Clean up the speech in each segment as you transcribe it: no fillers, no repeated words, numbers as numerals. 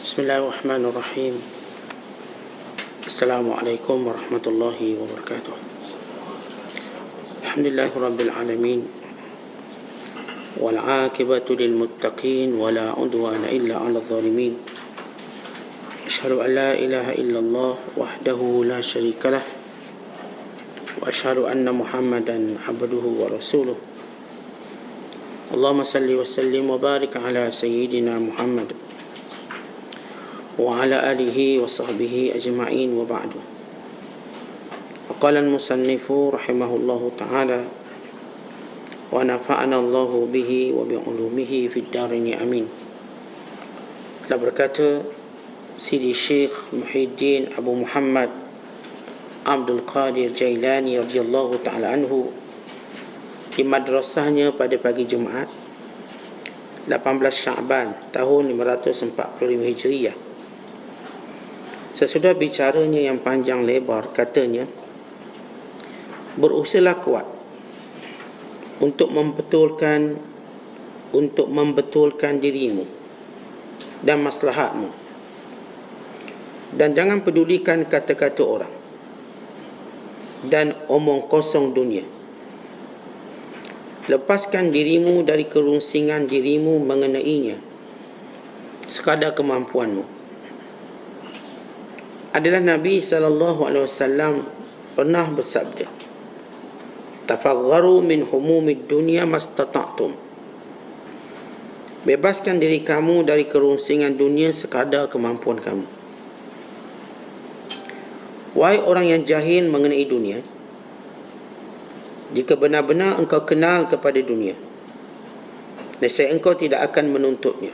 Bismillahirrahmanirrahim. Assalamualaikum warahmatullahi wabarakatuh. Alhamdulillahirabbil alamin. Wal 'aqibatu lil muttaqin wa la 'udwana illa 'alal zalimin. Asyhadu an la ilaha illallah wahdahu la syarikalah wa asyhadu anna Muhammadan 'abduhu wa rasuluh. Allahumma salli wa sallim wa barik ala sayyidina Muhammad wa ala alihi wa sahbihi ajma'in wa ba'du. Qala al-musannifu rahimahullahu ta'ala wa nafa'ana Allahu bihi wa bi 'ulumihi fid dharain amin. Telah berkata Sidi Syekh Muhyiddin Abu Muhammad Abdul Qadir Jailani radhiyallahu ta'ala anhu di madrasahnya pada pagi Jumaat 18 Sya'ban tahun 545 Hijriah. Sesudah bicaranya yang panjang lebar, katanya, berusahalah kuat untuk membetulkan dirimu dan maslahatmu, dan jangan pedulikan kata-kata orang dan omong kosong dunia. Lepaskan dirimu dari kerunsingan dirimu mengenainya sekadar kemampuanmu. Adalah Nabi SAW pernah bersabda, tafagharu min humumid dunya mastata'tum. Bebaskan diri kamu dari kerunsingan dunia sekadar kemampuan kamu. Wahai orang yang jahil mengenai dunia, jika benar-benar engkau kenal kepada dunia, nescaya engkau tidak akan menuntutnya.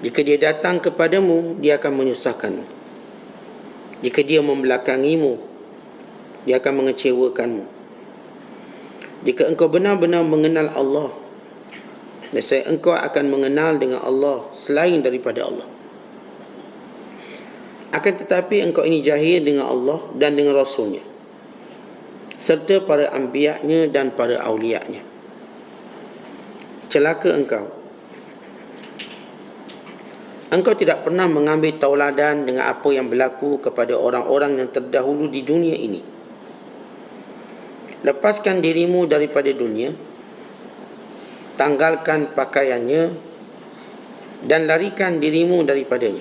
Jika dia datang kepadamu, dia akan menyusahkanmu. Jika dia membelakangimu, dia akan mengecewakanmu. Jika engkau benar-benar mengenal Allah, nescaya engkau akan mengenal dengan Allah selain daripada Allah. Akan tetapi engkau ini jahil dengan Allah dan dengan Rasulnya, serta para anbiya-Nya dan para awliya-Nya. Celaka engkau. Engkau tidak pernah mengambil tauladan dengan apa yang berlaku kepada orang-orang yang terdahulu di dunia ini. Lepaskan dirimu daripada dunia, tanggalkan pakaiannya, dan larikan dirimu daripadanya.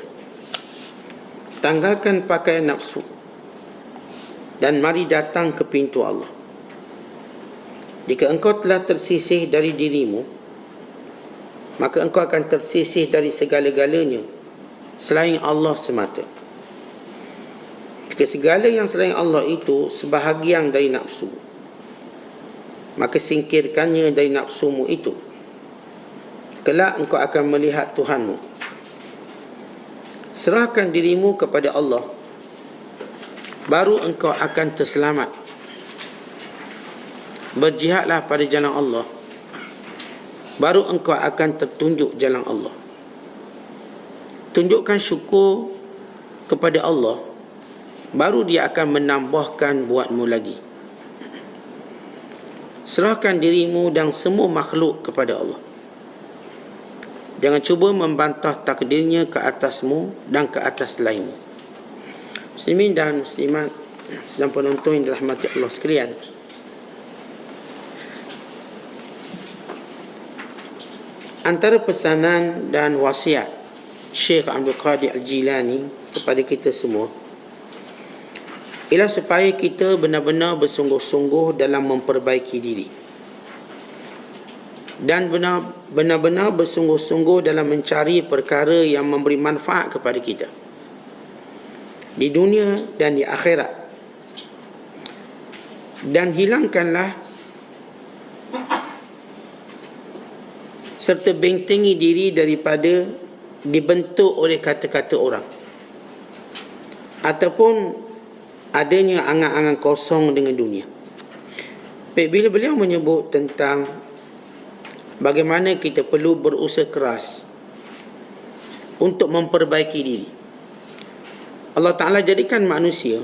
Tanggalkan pakaian nafsu, dan mari datang ke pintu Allah. Jika engkau telah tersisih dari dirimu, maka engkau akan tersisih dari segala-galanya selain Allah semata. Jika segala yang selain Allah itu sebahagian dari nafsu, maka singkirkannya dari nafsumu itu. Kelak engkau akan melihat Tuhanmu. Serahkan dirimu kepada Allah, baru engkau akan terselamat. Berjihadlah pada jalan Allah, baru engkau akan tertunjuk jalan Allah. Tunjukkan syukur kepada Allah, baru dia akan menambahkan buatmu lagi. Serahkan dirimu dan semua makhluk kepada Allah. Jangan cuba membantah takdirnya ke atasmu dan ke atas lainnya. Muslimin dan muslimat sedang penonton yang dirahmati Allah sekalian, antara pesanan dan wasiat Syekh Abdul Qadir Al-Jilani kepada kita semua ialah supaya kita benar-benar bersungguh-sungguh dalam memperbaiki diri, dan benar-benar bersungguh-sungguh dalam mencari perkara yang memberi manfaat kepada kita di dunia dan di akhirat. Dan hilangkanlah serta bentengi diri daripada dibentuk oleh kata-kata orang ataupun adanya angan-angan kosong dengan dunia. Bila beliau menyebut tentang bagaimana kita perlu berusaha keras untuk memperbaiki diri, Allah Ta'ala jadikan manusia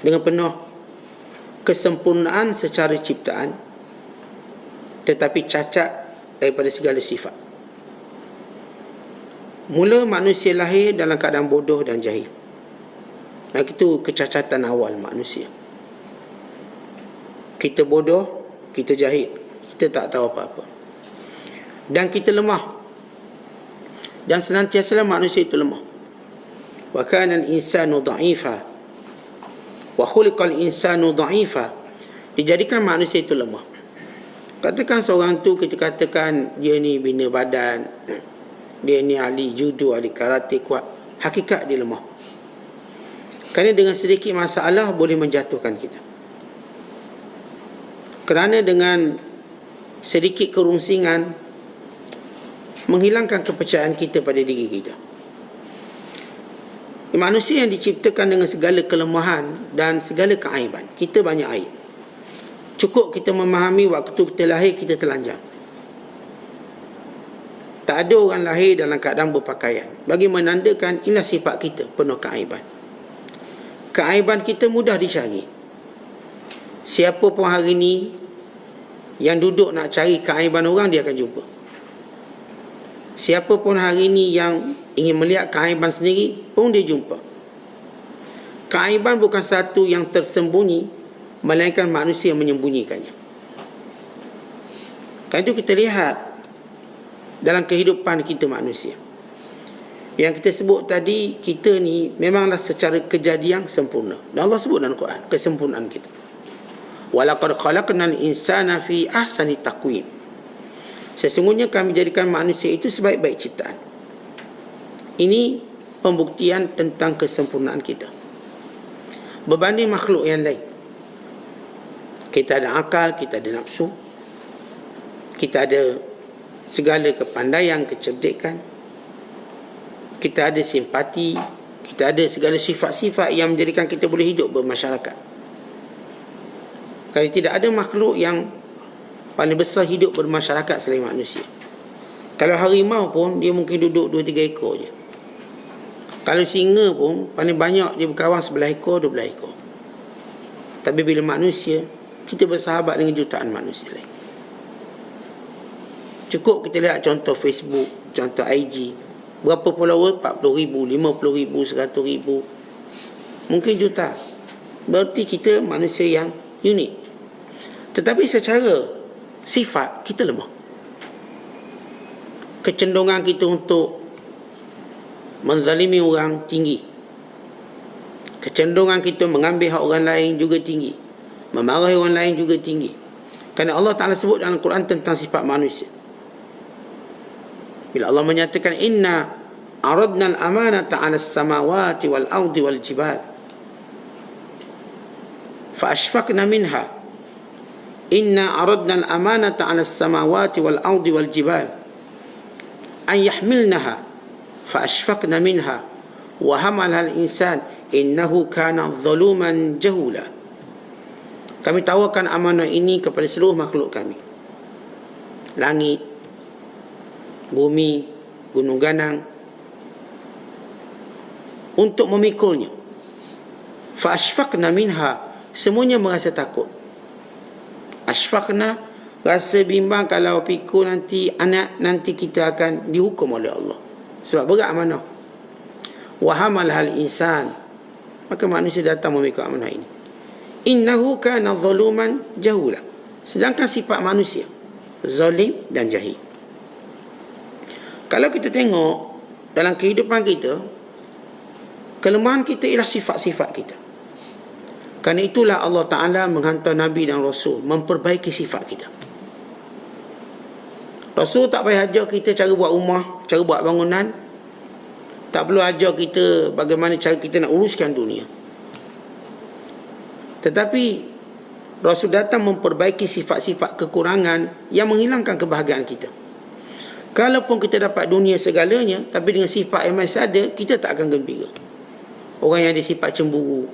dengan penuh kesempurnaan secara ciptaan, tetapi cacat daripada segala sifat. Mula manusia lahir dalam keadaan bodoh dan jahil. Itu kecacatan awal manusia. Kita bodoh, kita jahil, kita tak tahu apa-apa. Dan kita lemah. Dan senantiasalah manusia itu lemah. Wa kana al-insanu dha'ifa. Wa khuliqal insanu dha'ifa. Dijadikan manusia itu lemah. Katakan seorang tu, kita katakan dia ni bina badan, dia ni ahli judo, ahli karate kuat. Hakikat dia lemah. Kerana dengan sedikit masalah boleh menjatuhkan kita. Kerana dengan sedikit kerungsingan menghilangkan kepercayaan kita pada diri kita. Manusia yang diciptakan dengan segala kelemahan dan segala keaiban. Kita banyak aib. Cukup kita memahami waktu kita lahir, kita telanjang. Tak ada orang lahir dalam keadaan berpakaian. Bagi menandakan inilah sifat kita, penuh keaiban. Keaiban kita mudah dicari. Siapa pun hari ni yang duduk nak cari keaiban orang, dia akan jumpa. Siapa pun hari ni yang ingin melihat keaiban sendiri pun dia jumpa. Keaiban bukan satu yang tersembunyi, melainkan manusia menyembunyikannya. Kan itu kita lihat dalam kehidupan kita manusia. Yang kita sebut tadi, kita ni memanglah secara kejadian sempurna. Dan Allah sebut dalam Quran kesempurnaan kita. Walaqad khalaqnal insana fi ahsani taqwim. Sesungguhnya kami jadikan manusia itu sebaik-baik ciptaan. Ini pembuktian tentang kesempurnaan kita berbanding makhluk yang lain. Kita ada akal, kita ada nafsu, kita ada segala kepandaian, kecerdikan, kita ada simpati, kita ada segala sifat-sifat yang menjadikan kita boleh hidup bermasyarakat. Kalau tidak ada makhluk yang paling besar hidup bermasyarakat selain manusia. Kalau harimau pun dia mungkin duduk 2-3 ekor je. Kalau singa pun paling banyak dia berkawan 11 ekor, 12 ekor. Tapi bila manusia, kita bersahabat dengan jutaan manusia lain. Cukup kita lihat contoh Facebook, contoh IG. Berapa follower? 40,000, 50,000, 100,000. Mungkin juta. Berarti kita manusia yang unik. Tetapi secara sifat kita lemah. Kecenderungan kita untuk menzalimi orang tinggi. Kecenderungan kita mengambil hak orang lain juga tinggi. Memarahi orang lain juga tinggi. Kerana Allah Ta'ala sebut dalam Quran tentang sifat manusia. Bila Allah menyatakan inna aradna al-amanata 'ala as-samawati wal ardi wal jibal fa ashfaqna minha. Inna aradna al-amanata 'ala as-samawati wal ardi wal jibal an yahmilnaha fa ashfaqna minha wa hamalaha al-insan innahu kana zaluman jahula. Kami tawarkan amanah ini kepada seluruh makhluk kami. Langit, bumi, gunung ganang, untuk memikulnya. Fa ashfaqna minha, semuanya merasa takut. Ashfaqna, rasa bimbang kalau pikul nanti anak nanti kita akan dihukum oleh Allah. Sebab berat amanah. Wa hamalhal insan, maka manusia datang memikul amanah ini. Innahu kana zaluman jahula. Sedangkan sifat manusia zalim dan jahil. Kalau kita tengok dalam kehidupan kita, kelemahan kita ialah sifat-sifat kita. Kerana itulah Allah Ta'ala menghantar Nabi dan Rasul memperbaiki sifat kita. Rasul tak payah ajar kita cara buat rumah, cara buat bangunan. Tak perlu ajar kita bagaimana cara kita nak uruskan dunia. Tetapi Rasul datang memperbaiki sifat-sifat kekurangan yang menghilangkan kebahagiaan kita. Kalaupun kita dapat dunia segalanya, tapi dengan sifat yang masih ada, kita tak akan gembira. Orang yang ada sifat cemburu,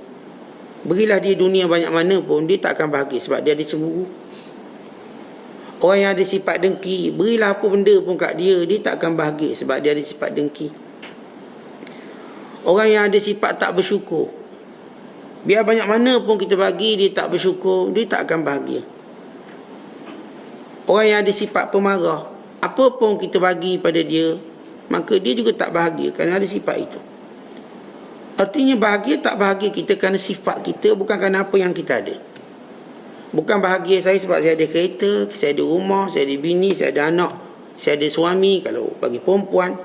berilah dia dunia banyak mana pun, dia tak akan bahagia sebab dia ada cemburu. Orang yang ada sifat dengki, berilah apa benda pun kat dia, dia tak akan bahagia sebab dia ada sifat dengki. Orang yang ada sifat tak bersyukur, biar banyak mana pun kita bagi, dia tak bersyukur, dia tak akan bahagia. Orang yang ada sifat pemarah, apa pun kita bagi pada dia, maka dia juga tak bahagia kerana ada sifat itu. Artinya bahagia tak bahagia kita kerana sifat kita, bukan kerana apa yang kita ada. Bukan bahagia saya sebab saya ada kereta, saya ada rumah, saya ada bini, saya ada anak, saya ada suami. Kalau bagi perempuan,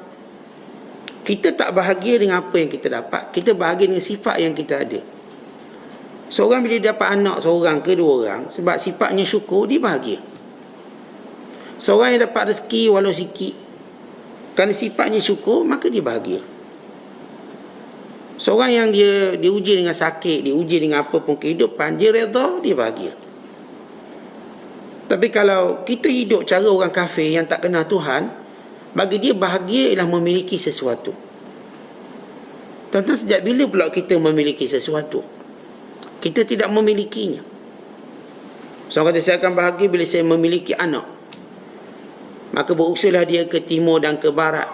kita tak bahagia dengan apa yang kita dapat, kita bahagia dengan sifat yang kita ada. Seorang bila dapat anak seorang ke dua orang, sebab sifatnya syukur, dia bahagia. Seorang yang dapat rezeki walau sikit, kerana sifatnya syukur, maka dia bahagia. Seorang yang dia diuji dengan sakit, diuji dengan apa pun kehidupan, dia redha, dia bahagia. Tapi kalau kita hidup cara orang kafir yang tak kenal Tuhan, bagi dia bahagia ialah memiliki sesuatu. Tuan-tuan, sejak bila pula kita memiliki sesuatu? Kita tidak memilikinya. Seorang kata, saya akan bahagia bila saya memiliki anak. Maka berusahalah dia ke timur dan ke barat,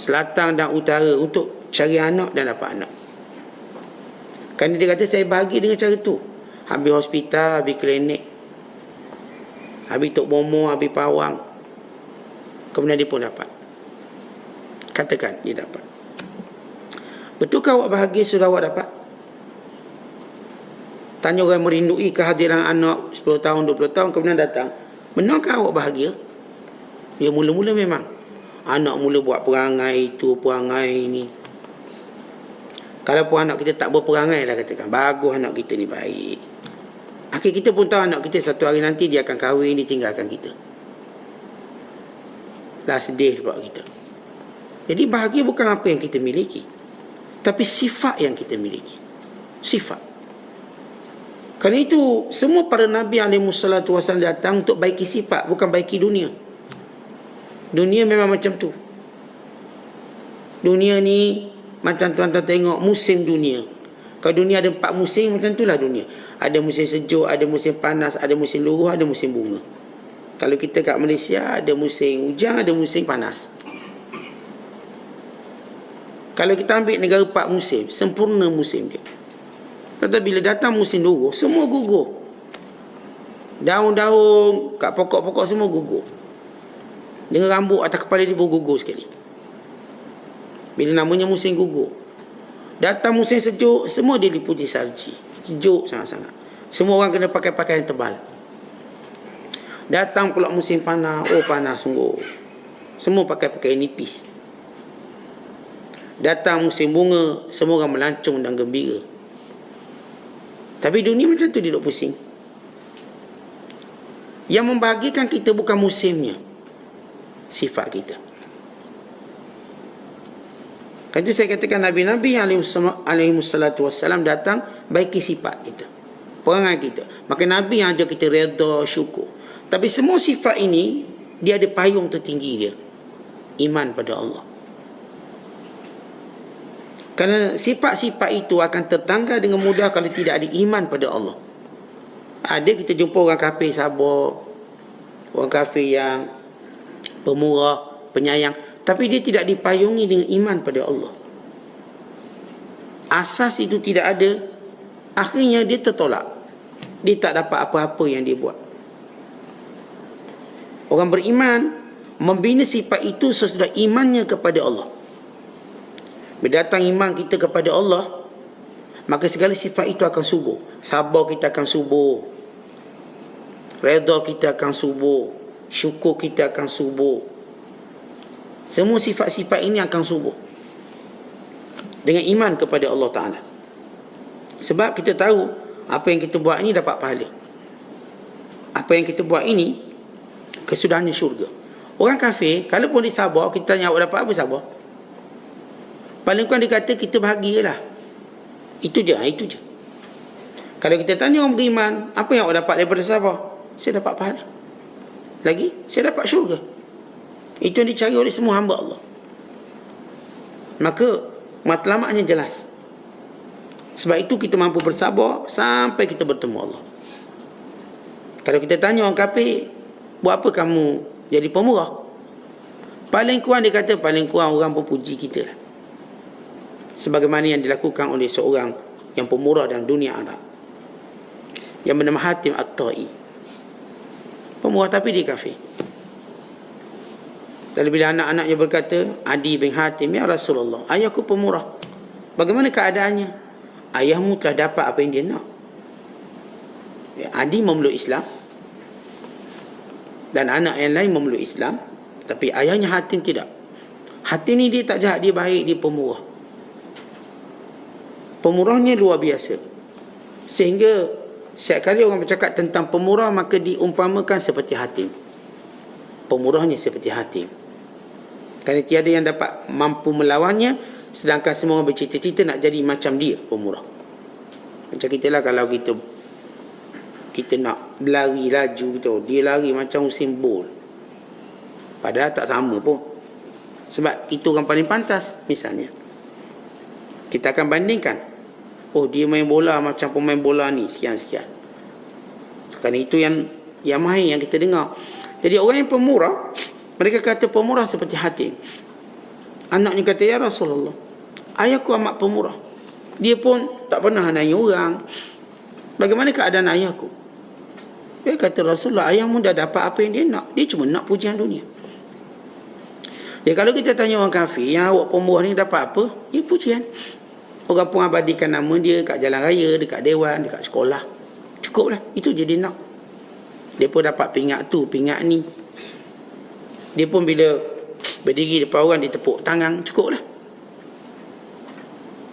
selatan dan utara untuk cari anak dan dapat anak. Kerana dia kata, saya bahagia dengan cara tu. Habis hospital, habis klinik, habis Tok Bomo, habis Pawang, kemudian dia pun dapat. Katakan dia dapat. Betulkah awak bahagia sudah awak dapat? Tanya orang merindui kehadiran anak 10 tahun, 20 tahun, kemudian datang. Benarkah awak bahagia? Ya, mula-mula memang. Anak mula buat perangai itu, perangai ini. Kalau pun anak kita tak berperangai lah, katakan, bagus anak kita ni, baik. Akhir kita pun tahu anak kita satu hari nanti dia akan kahwin, ditinggalkan kita. Dah sedih sebab kita. Jadi bahagia bukan apa yang kita miliki, tapi sifat yang kita miliki. Sifat. Kerana itu semua para Nabi SAW datang untuk baiki sifat, bukan baiki dunia. Dunia memang macam tu. Dunia ni macam tuan-tuan tengok musim dunia. Kalau dunia ada 4 musim, macam itulah dunia. Ada musim sejuk, ada musim panas, ada musim luruh, ada musim bunga. Kalau kita kat Malaysia, ada musim hujan, ada musim panas. Kalau kita ambil negara 4 musim, sempurna musim dia. Kata bila datang musim luruh, semua gugur. Daun-daun kat pokok-pokok semua gugur. Dengan rambut atas kepala dia pun gugur sekali. Bila namanya musim gugur. Datang musim sejuk, semua diliputi salji. Sejuk sangat-sangat. Semua orang kena pakai pakaian tebal. Datang pula musim panas, oh panas sungguh. Semua pakai pakaian nipis. Datang musim bunga, semua orang melancong dan gembira. Tapi dunia macam tu, dia duduk pusing. Yang membahagikan kita bukan musimnya, sifat kita. Kan itu saya katakan Nabi-Nabi alaihissalam datang baiki sifat kita, perangai kita. Maka Nabi yang ajak kita redha, syukur. Tapi semua sifat ini dia ada payung tertinggi dia, iman pada Allah. Kerana sifat-sifat itu akan tertanggal dengan mudah kalau tidak ada iman pada Allah. Ada kita jumpa orang kafir sabar, orang kafir yang pemurah, penyayang, tapi dia tidak dipayungi dengan iman pada Allah. Asas itu tidak ada, akhirnya dia tertolak. Dia tak dapat apa-apa yang dia buat. Orang beriman membina sifat itu sesudah imannya kepada Allah. Bila datang iman kita kepada Allah, maka segala sifat itu akan subur. Sabar kita akan subur, redha kita akan subur, syukur kita akan subur. Semua sifat-sifat ini akan subur dengan iman kepada Allah Ta'ala. Sebab kita tahu apa yang kita buat ini dapat pahala. Apa yang kita buat ini kesudahannya syurga. Orang kafir, kalau pun dia sabar, kita tanya awak dapat apa sabar? Paling kurang dia kata kita bahagialah. Itu je. Kalau kita tanya orang beriman, apa yang awak dapat daripada sabar? Saya dapat pahala. Lagi, saya dapat syurga. Itu yang dicari oleh semua hamba Allah. Maka matlamatnya jelas. Sebab itu kita mampu bersabar sampai kita bertemu Allah. Kalau kita tanya orang kafir, buat apa kamu jadi pemurah? Paling kurang dia kata, paling kurang orang pun puji kita lah. Sebagaimana yang dilakukan oleh seorang yang pemurah dalam dunia Arab, yang bernama Hatim At-Tai. Pemurah tapi dia kafir. Lalu bila anak-anaknya berkata, Adi bin Hatim, ya Rasulullah, ayahku pemurah. Bagaimana keadaannya? Ayahmu telah dapat apa yang dia nak. Adi memeluk Islam dan anak yang lain memeluk Islam, tapi ayahnya Hatim tidak. Hatim ni dia tak jahat, dia baik, dia pemurah. Pemurahnya luar biasa. Sehingga setiap kali orang bercakap tentang pemurah, maka diumpamakan seperti Hatim. Pemurahnya seperti Hatim. Kerana tiada yang dapat mampu melawannya, sedangkan semua orang bercita-cita nak jadi macam dia, pemurah. Macam kita lah, kalau kita nak berlari laju gitu, dia lari macam Usain Bolt, padahal tak sama pun. Sebab itu orang paling pantas. Misalnya kita akan bandingkan, oh dia main bola macam pemain bola ni, sekian-sekian. Sekarang itu yang main, yang kita dengar. Jadi orang yang pemurah, mereka kata pemurah seperti Hatim. Anaknya kata, ya Rasulullah, ayahku amat pemurah. Dia pun tak pernah nanya orang, bagaimana keadaan ayahku? Dia kata, Rasulullah, ayahmu dah dapat apa yang dia nak. Dia cuma nak pujian dunia. Jadi kalau kita tanya orang kafir, yang awak pemurah ni dapat apa? Dia pujian. Orang pun abadikan nama dia kat jalan raya, dekat dewan, dekat sekolah. Cukup lah, itu je dia nak. Dia pun dapat pingat tu, pingat ni. Dia pun bila berdiri depan orang, dia tepuk tangan, cukup lah.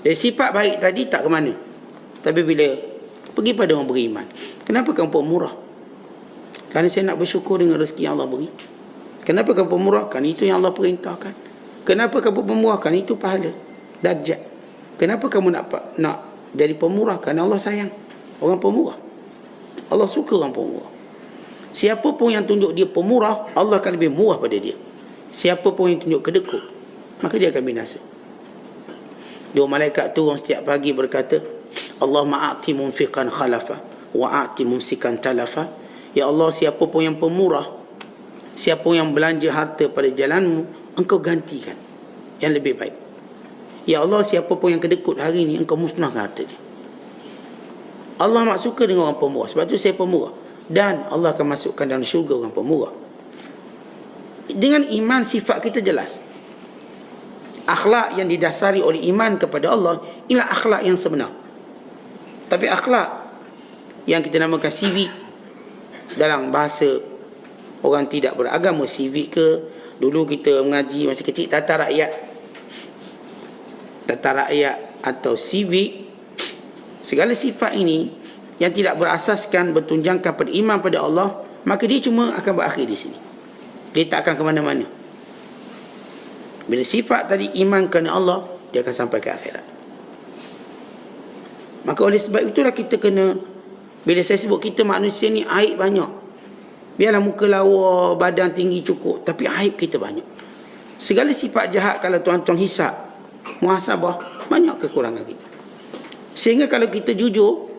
Dari sifat baik tadi tak ke mana. Tapi bila pergi pada orang beriman, kenapa kamu pemurah? Kerana saya nak bersyukur dengan rezeki yang Allah beri. Kenapa kamu pemurah? Kerana itu yang Allah perintahkan. Kenapa kamu pemurah? Kerana itu pahala, darjat. Kenapa kamu nak jadi pemurah? Kerana Allah sayang orang pemurah. Allah suka orang pemurah. Siapa pun yang tunjuk dia pemurah, Allah akan lebih murah pada dia. Siapa pun yang tunjuk kedekut, maka dia akan binasa. Dua malaikat tu orang setiap pagi berkata, Allahumma a'ti munfiqan khalafa wa a'ti mumsikan talafa. Ya Allah, siapa pun yang pemurah, siapa yang belanja harta pada jalanmu, engkau gantikan yang lebih baik. Ya Allah, siapa pun yang kedekut hari ini, engkau musnahkan harta dia. Allah mak suka dengan orang pemurah. Sebab tu saya pemurah. Dan Allah akan masukkan dalam syurga orang pemurah. Dengan iman, sifat kita jelas. Akhlak yang didasari oleh iman kepada Allah, inilah akhlak yang sebenar. Tapi akhlak yang kita namakan civic, dalam bahasa orang tidak beragama, civic ke, dulu kita mengaji masa kecil, tata rakyat atau civic, segala sifat ini yang tidak berasaskan, bertunjangkan pada iman pada Allah, maka dia cuma akan berakhir di sini. Dia tak akan ke mana-mana. Bila sifat tadi iman kerana Allah, dia akan sampai ke akhirat. Maka oleh sebab itulah kita kena, bila saya sebut kita manusia ni aib banyak. Biarlah muka lawa, badan tinggi cukup, tapi aib kita banyak. Segala sifat jahat kalau tuan-tuan hisap, muhasabah, banyak kekurangan kita. Sehingga kalau kita jujur,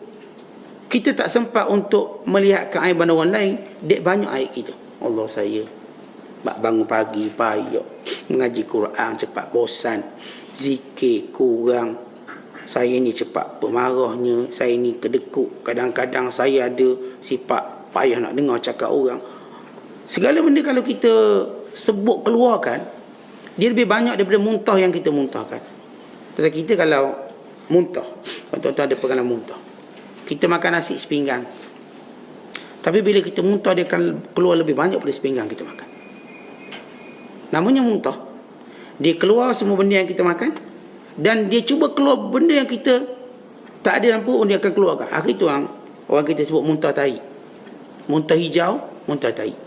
kita tak sempat untuk melihat keaiban orang lain, dek banyak aib kita. Allah, saya bangun pagi payah, mengaji Quran cepat bosan, zikir kurang, saya ni cepat pemarahnya, saya ni kedekut, kadang-kadang saya ada sifat payah nak dengar cakap orang. Segala benda kalau kita sebut keluarkan, dia lebih banyak daripada muntah yang kita muntahkan. Tetapi kita kalau muntah, tuan-tuan ada pengalaman muntah, kita makan nasi sepinggan, tapi bila kita muntah, dia akan keluar lebih banyak daripada sepinggan kita makan. Namanya muntah. Dia keluar semua benda yang kita makan, dan dia cuba keluar benda yang kita tak ada dalam perut, dia akan keluarkan. Akhir itu orang kita sebut muntah tahi. Muntah hijau, muntah tahi.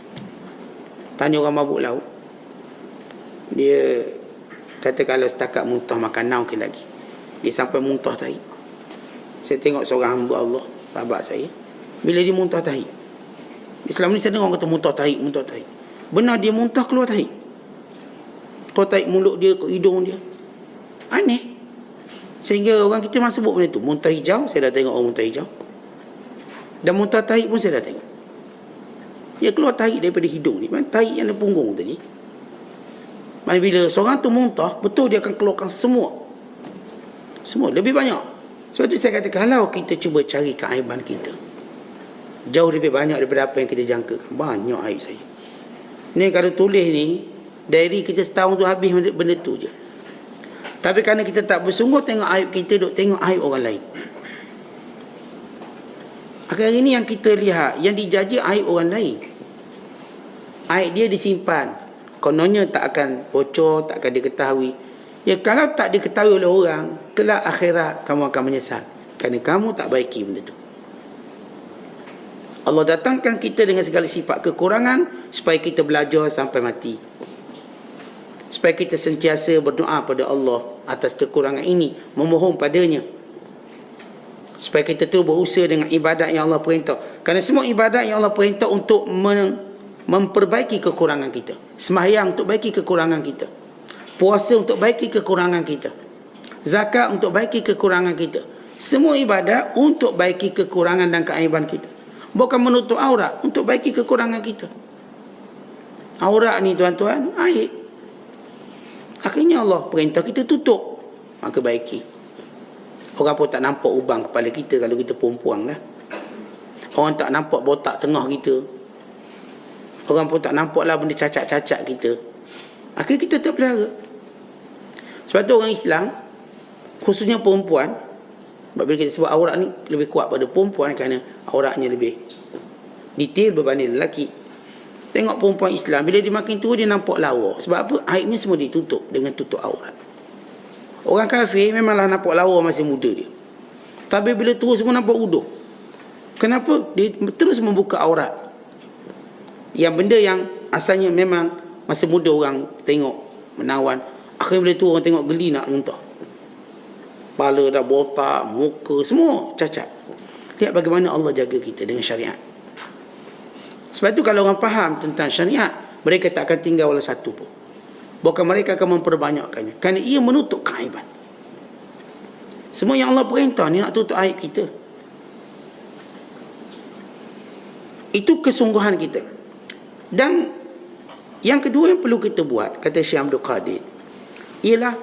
Tanya orang mabuk laut, dia kata kalau setakat muntah makan nau ke lagi, dia sampai muntah tahi. Saya tengok seorang hamba Allah, sahabat saya, bila dia muntah tahi, Islam ni saya dengar orang kata muntah tahi, muntah tahi. Benar, dia muntah keluar tahi. Kau tarik mulut dia, ke hidung dia. Aneh. Sehingga orang kita masih sebut benda tu. Muntah hijau, saya dah tengok orang muntah hijau. Dan muntah tahi pun saya dah tengok. Dia keluar tahi daripada hidung ni. Mana tahi yang ada punggung tadi. Mana bila seorang tu muntah, betul dia akan keluarkan semua. Semua, lebih banyak. Sebab tu saya kata, kalau kita cuba cari keaiban kita, jauh lebih banyak daripada apa yang kita jangkakan. Banyak aib saya. Ni kalau tulis ni, Diary kita setahun tu habis benda tu je. Tapi kerana kita tak bersungguh tengok aib kita, duk tengok aib orang lain. Akhir-akhir ni yang kita lihat, yang dijaja aib orang lain. Aib dia disimpan. Kononnya tak akan bocor, tak akan diketahui. Ya, kalau tak diketahui oleh orang, kelak akhirat kamu akan menyesal. Kerana kamu tak baiki benda tu. Allah datangkan kita dengan segala sifat kekurangan supaya kita belajar sampai mati. Supaya kita sentiasa berdoa pada Allah atas kekurangan ini, memohon padanya. Supaya kita tu berusaha dengan ibadat yang Allah perintah. Kerana semua ibadat yang Allah perintah untuk memperbaiki kekurangan kita. Sembahyang untuk baiki kekurangan kita. Puasa untuk baiki kekurangan kita. Zakat untuk baiki kekurangan kita. Semua ibadat untuk baiki kekurangan dan keaiban kita. Bukan menutup aurat, untuk baiki kekurangan kita. Aurat ni tuan-tuan, aib. Akhirnya Allah perintah kita tutup, maka baiki. Orang pun tak nampak ubang kepala kita kalau kita perempuan lah. Orang tak nampak botak tengah kita. Orang pun tak nampak lah benda cacat-cacat kita. Akhirnya kita terpelihara. Sebab tu orang Islam, khususnya perempuan, sebab bila kita sebut aurat ni lebih kuat pada perempuan kerana auratnya lebih detail berbanding lelaki. Tengok perempuan Islam, bila dia makin tua dia nampak lawa. Sebab apa? Aibnya semua ditutup dengan tutup aurat. Orang kafir memanglah nampak lawa masih muda dia. Tapi bila tua semua nampak uduh. Kenapa? Dia terus membuka aurat. Yang benda yang asalnya memang masa muda orang tengok menawan, akhirnya bila tua orang tengok geli nak muntah. Kepala dah botak, muka semua cacat. Lihat bagaimana Allah jaga kita dengan syariat. Sebab tu kalau orang faham tentang syariat, mereka tak akan tinggal walau satu pun. Bukan mereka akan memperbanyakkannya. Kerana ia menutup keaiban. Semua yang Allah perintah ni nak tutup aib kita. Itu kesungguhan kita. Dan yang kedua yang perlu kita buat, kata Syekh Abdul Qadir, ialah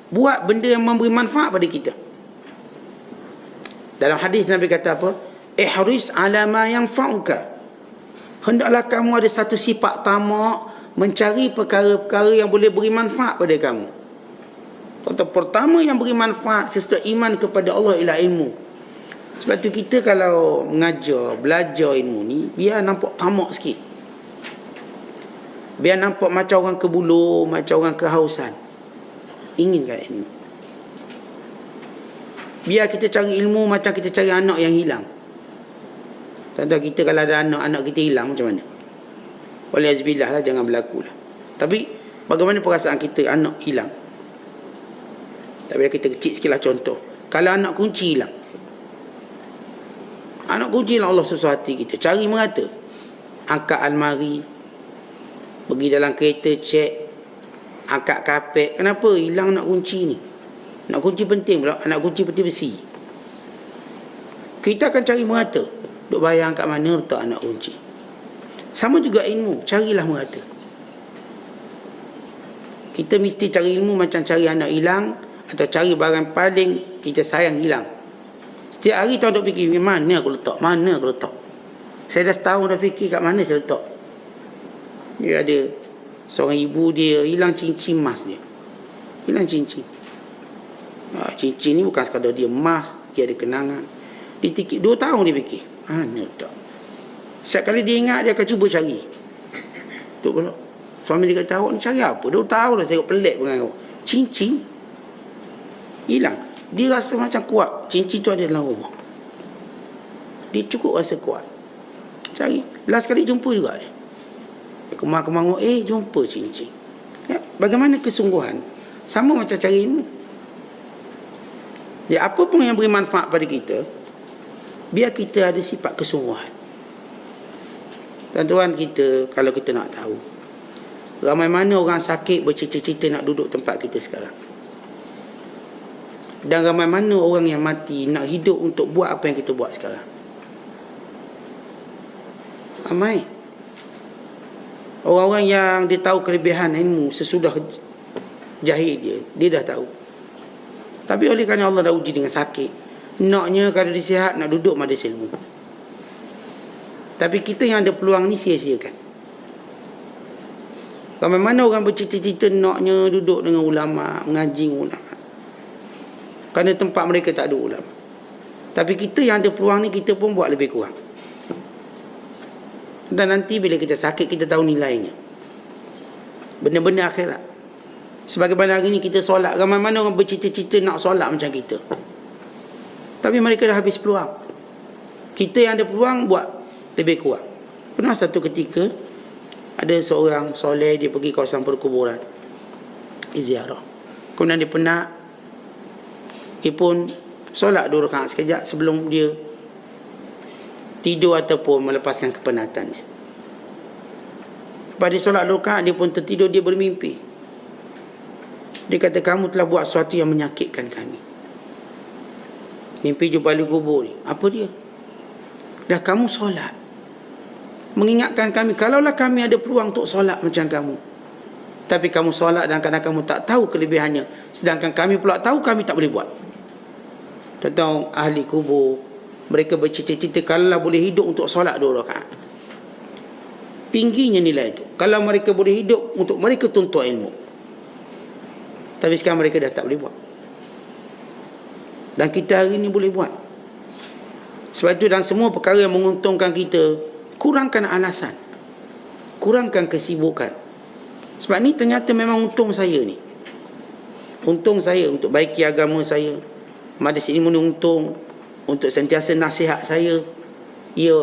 buat benda yang memberi manfaat pada kita. Dalam hadis Nabi kata apa? Ihris ala ma yanfa'uka. Hendaklah kamu ada satu sifat tamak, mencari perkara-perkara yang boleh beri manfaat pada kamu. Contoh pertama yang beri manfaat sesuatu iman kepada Allah ialah ilmu. Sebab tu kita kalau mengajar, belajar ilmu ni, biar nampak tamak sikit. Biar nampak macam orang kebulu, macam orang kehausan. Inginkan ilmu. Biar kita cari ilmu macam kita cari anak yang hilang. Contoh kita kalau ada anak kita hilang macam mana? Waliyazbillah lah, jangan berlaku lah. Tapi bagaimana perasaan kita anak hilang? Tak bila kita kecil sikit lah contoh. Kalau anak kunci hilang. Anak kunci hilang, Allah susah hati kita. Cari merata. Angkat almari. Pergi dalam kereta cek. Angkat kapet. Kenapa hilang anak kunci ni? Anak kunci penting pula. Anak kunci penting besi. Kita akan cari merata. Duk bayang kat mana letak anak kunci. Sama juga ilmu. Carilah merata. Kita mesti cari ilmu macam cari anak hilang. Atau cari barang paling kita sayang hilang. Setiap hari tuan duk fikir, mana aku letak? Mana aku letak? Saya dah setahun dah fikir kat mana saya letak. Dia ada seorang ibu, dia hilang cincin emas dia. Hilang cincin. Cincin ni bukan sekadar dia emas. Dia ada kenangan. Dia fikir, 2 tahun dia fikir. Mana letak? Setiap kali dia ingat, dia akan cuba cari. Tuk pula. Suami dia kata, awak ni cari apa? 2 tahun dah saya pelik dengan awak. Cincin hilang. Dia rasa macam kuat. Cincin tu ada dalam rumah. Dia cukup rasa kuat. Cari. Last kali jumpa juga dia. Dia kemar-kemar, jumpa cincin. Ya, bagaimana kesungguhan? Sama macam cari ilmu. Ya, apa pun yang beri manfaat pada kita, biar kita ada sifat kesungguhan. Tuan-tuan kita, kalau kita nak tahu, ramai mana orang sakit bercita-cita nak duduk tempat kita sekarang. Dan ramai mana orang yang mati nak hidup untuk buat apa yang kita buat sekarang. Ramai. Orang-orang yang dia tahu kelebihan ilmu sesudah jahil dia dah tahu. Tapi oleh kerana Allah dah uji dengan sakit, naknya kalau dia sihat nak duduk majlis ilmu. Tapi kita yang ada peluang ni sia-siakan. Ramai mana orang bercita-cita naknya duduk dengan ulama, mengaji dengan ulama. Kerana tempat mereka tak ada ulama. Tapi kita yang ada peluang ni, kita pun buat lebih kurang. Dan nanti bila kita sakit, kita tahu nilainya. Benda-benda akhirat. Sebagaimana hari ni kita solat, ramai mana orang bercita-cita nak solat macam kita. Tapi mereka dah habis peluang. Kita yang ada peluang buat lebih kurang. Pernah satu ketika ada seorang soleh, dia pergi kawasan perkuburan, ziarah. Kemudian dia penat, dia pun solat 2 rakaat sekejap sebelum dia tidur ataupun melepaskan kepenatannya. Pada solat 2 rakaat dia pun tertidur, dia bermimpi. Dia kata, kamu telah buat sesuatu yang menyakitkan kami. Mimpi jumpa ahli kubur ni. Apa dia? Dah kamu solat, mengingatkan kami, kalaulah kami ada peluang untuk solat macam kamu, tapi kamu solat dan kadang kamu tak tahu kelebihannya, sedangkan kami pula tahu, kami tak boleh buat. Tentang ahli kubur, mereka bercita-cita kalaulah boleh hidup untuk solat 2 rakaat. Tingginya nilai itu. Kalau mereka boleh hidup untuk mereka tuntut ilmu. Tapi sekarang mereka dah tak boleh buat. Dan kita hari ini boleh buat. Sebab itu dalam semua perkara yang menguntungkan kita, kurangkan alasan, kurangkan kesibukan. Sebab ni ternyata memang untung saya ni. Untung saya untuk baiki agama saya. Majlis ini menuntung untuk sentiasa nasihat saya. Ia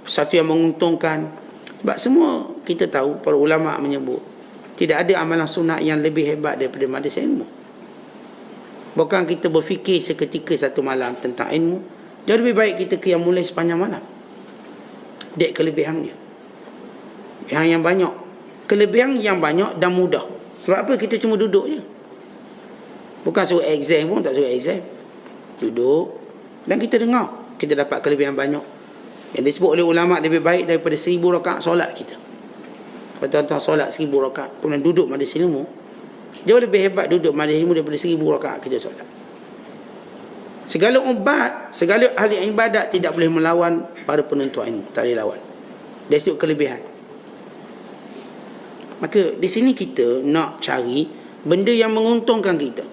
satu yang menguntungkan. Sebab semua kita tahu, para ulama menyebut, tidak ada amalan sunat yang lebih hebat daripada majlis ilmu. Bukan kita berfikir seketika satu malam tentang ilmu, jauh lebih baik kita qiyam mulai sepanjang malam. Dek kelebihannya yang banyak. Kelebihan yang banyak dan mudah. Sebab apa? Kita cuma duduk je. Bukan suruh exam pun, tak suruh exam. Duduk dan kita dengar, kita dapat kelebihan banyak. Yang disebut oleh ulama lebih baik daripada 1000 rakaat solat kita. Kalau tuan-tuan solat 1000 rakaat, kemudian duduk majlis ilmu, jauh lebih hebat duduk majlis ilmu daripada 1000 rakaat kita solat. Segala ubat, segala ahli ibadat tidak boleh melawan para penuntut ilmu. Tak boleh lawan. Dari sudut kelebihan. Maka di sini kita nak cari benda yang menguntungkan kita.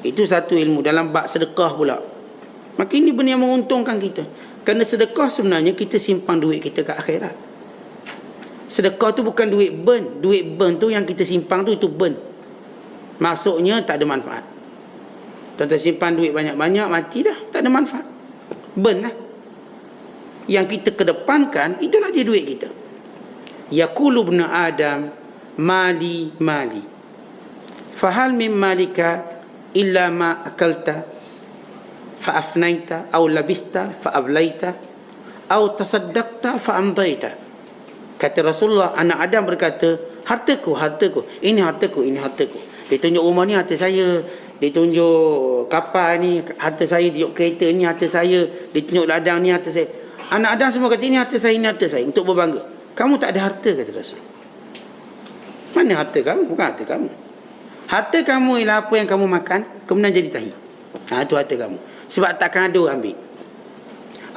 Itu satu ilmu. Dalam bab sedekah pula, maka ini benda yang menguntungkan kita. Kerana sedekah sebenarnya kita simpan duit kita ke akhirat. Sedekah tu bukan duit burn. Duit burn tu yang kita simpan tu, itu burn. Maksudnya tak ada manfaat. Tuan-tuan simpan duit banyak-banyak, mati dah, tak ada manfaat. Burn lah. Yang kita kedepankan, itulah dia duit kita. Yaqulu ibnu Adam, mali mali. Fahal min malika illa ma akalta fa'afnaita au labista fa'ablaita au tasaddaqta fa'amdaita. Kata Rasulullah, anak Adam berkata, hartaku, hartaku, ini hartaku, ini hartaku. Dia tunjuk rumah ni harta saya, dia tunjuk kapal ni harta saya, dia tunjuk kereta ni harta saya, dia tunjuk ladang ni harta saya. Anak Adam semua kata, ini harta saya, ini harta saya, untuk berbangga. Kamu tak ada harta, kata Rasul. Mana harta kamu? Bukan harta kamu. Harta kamu ialah apa yang kamu makan, kemudian jadi tahi. Itu harta kamu. Sebab takkan ada orang ambil.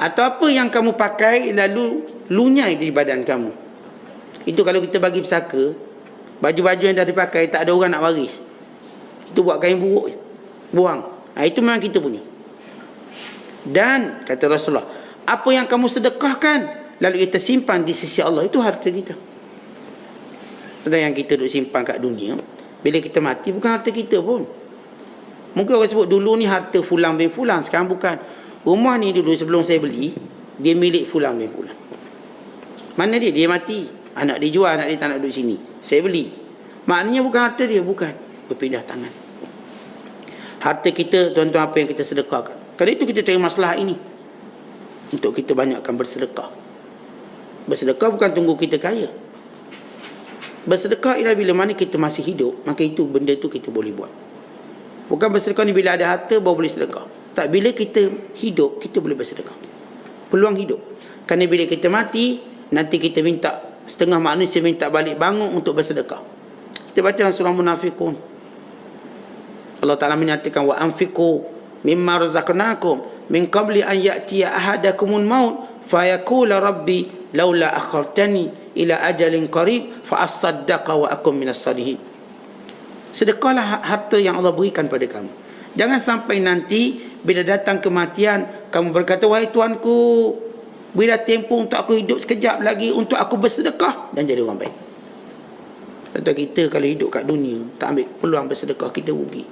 Atau apa yang kamu pakai lalu lunyai di badan kamu. Itu kalau kita bagi pesaka, baju-baju yang dah dipakai tak ada orang nak waris, itu buat kain buruk, buang. Itu memang kita punya. Dan kata Rasulullah, apa yang kamu sedekahkan lalu kita simpan di sisi Allah, itu harta kita. Dan yang kita duk simpan kat dunia, bila kita mati bukan harta kita pun. Mungkin orang sebut dulu ni harta fulan bin fulan, sekarang bukan. Rumah ni dulu sebelum saya beli, dia milik fulan bin fulan. Mana dia? Dia mati, anak dia jual, anak dia tak nak duduk sini, saya beli. Maknanya bukan harta dia, bukan. Berpindah tangan. Harta kita, tuan-tuan, apa yang kita sedekahkan. Kalau itu kita cari masalah ini, untuk kita banyakkan bersedekah. Bersedekah bukan tunggu kita kaya. Bersedekah ialah bila mana kita masih hidup, maka itu benda tu kita boleh buat. Bukan bersedekah ni bila ada harta baru boleh sedekah. Tak, bila kita hidup, kita boleh bersedekah. Peluang hidup. Kerana bila kita mati, nanti kita minta, setengah manusia minta balik bangun untuk bersedekah. Kita baca dalam surah Munafiqun, Allah Ta'ala menyatakan, wa anfiqu mimma razaqnakum min qabli an ya'tiya ahadakumul maut fayaqula rabbi laula akhartani ila ajalin qarib fa asaddaqa wa akum minas salihin. Sedekahlah harta yang Allah berikan pada kamu. Jangan sampai nanti bila datang kematian kamu berkata, wahai Tuanku, berilah tempoh untuk aku hidup sekejap lagi untuk aku bersedekah dan jadi orang baik. Contoh kita kalau hidup kat dunia tak ambil peluang bersedekah, kita rugi.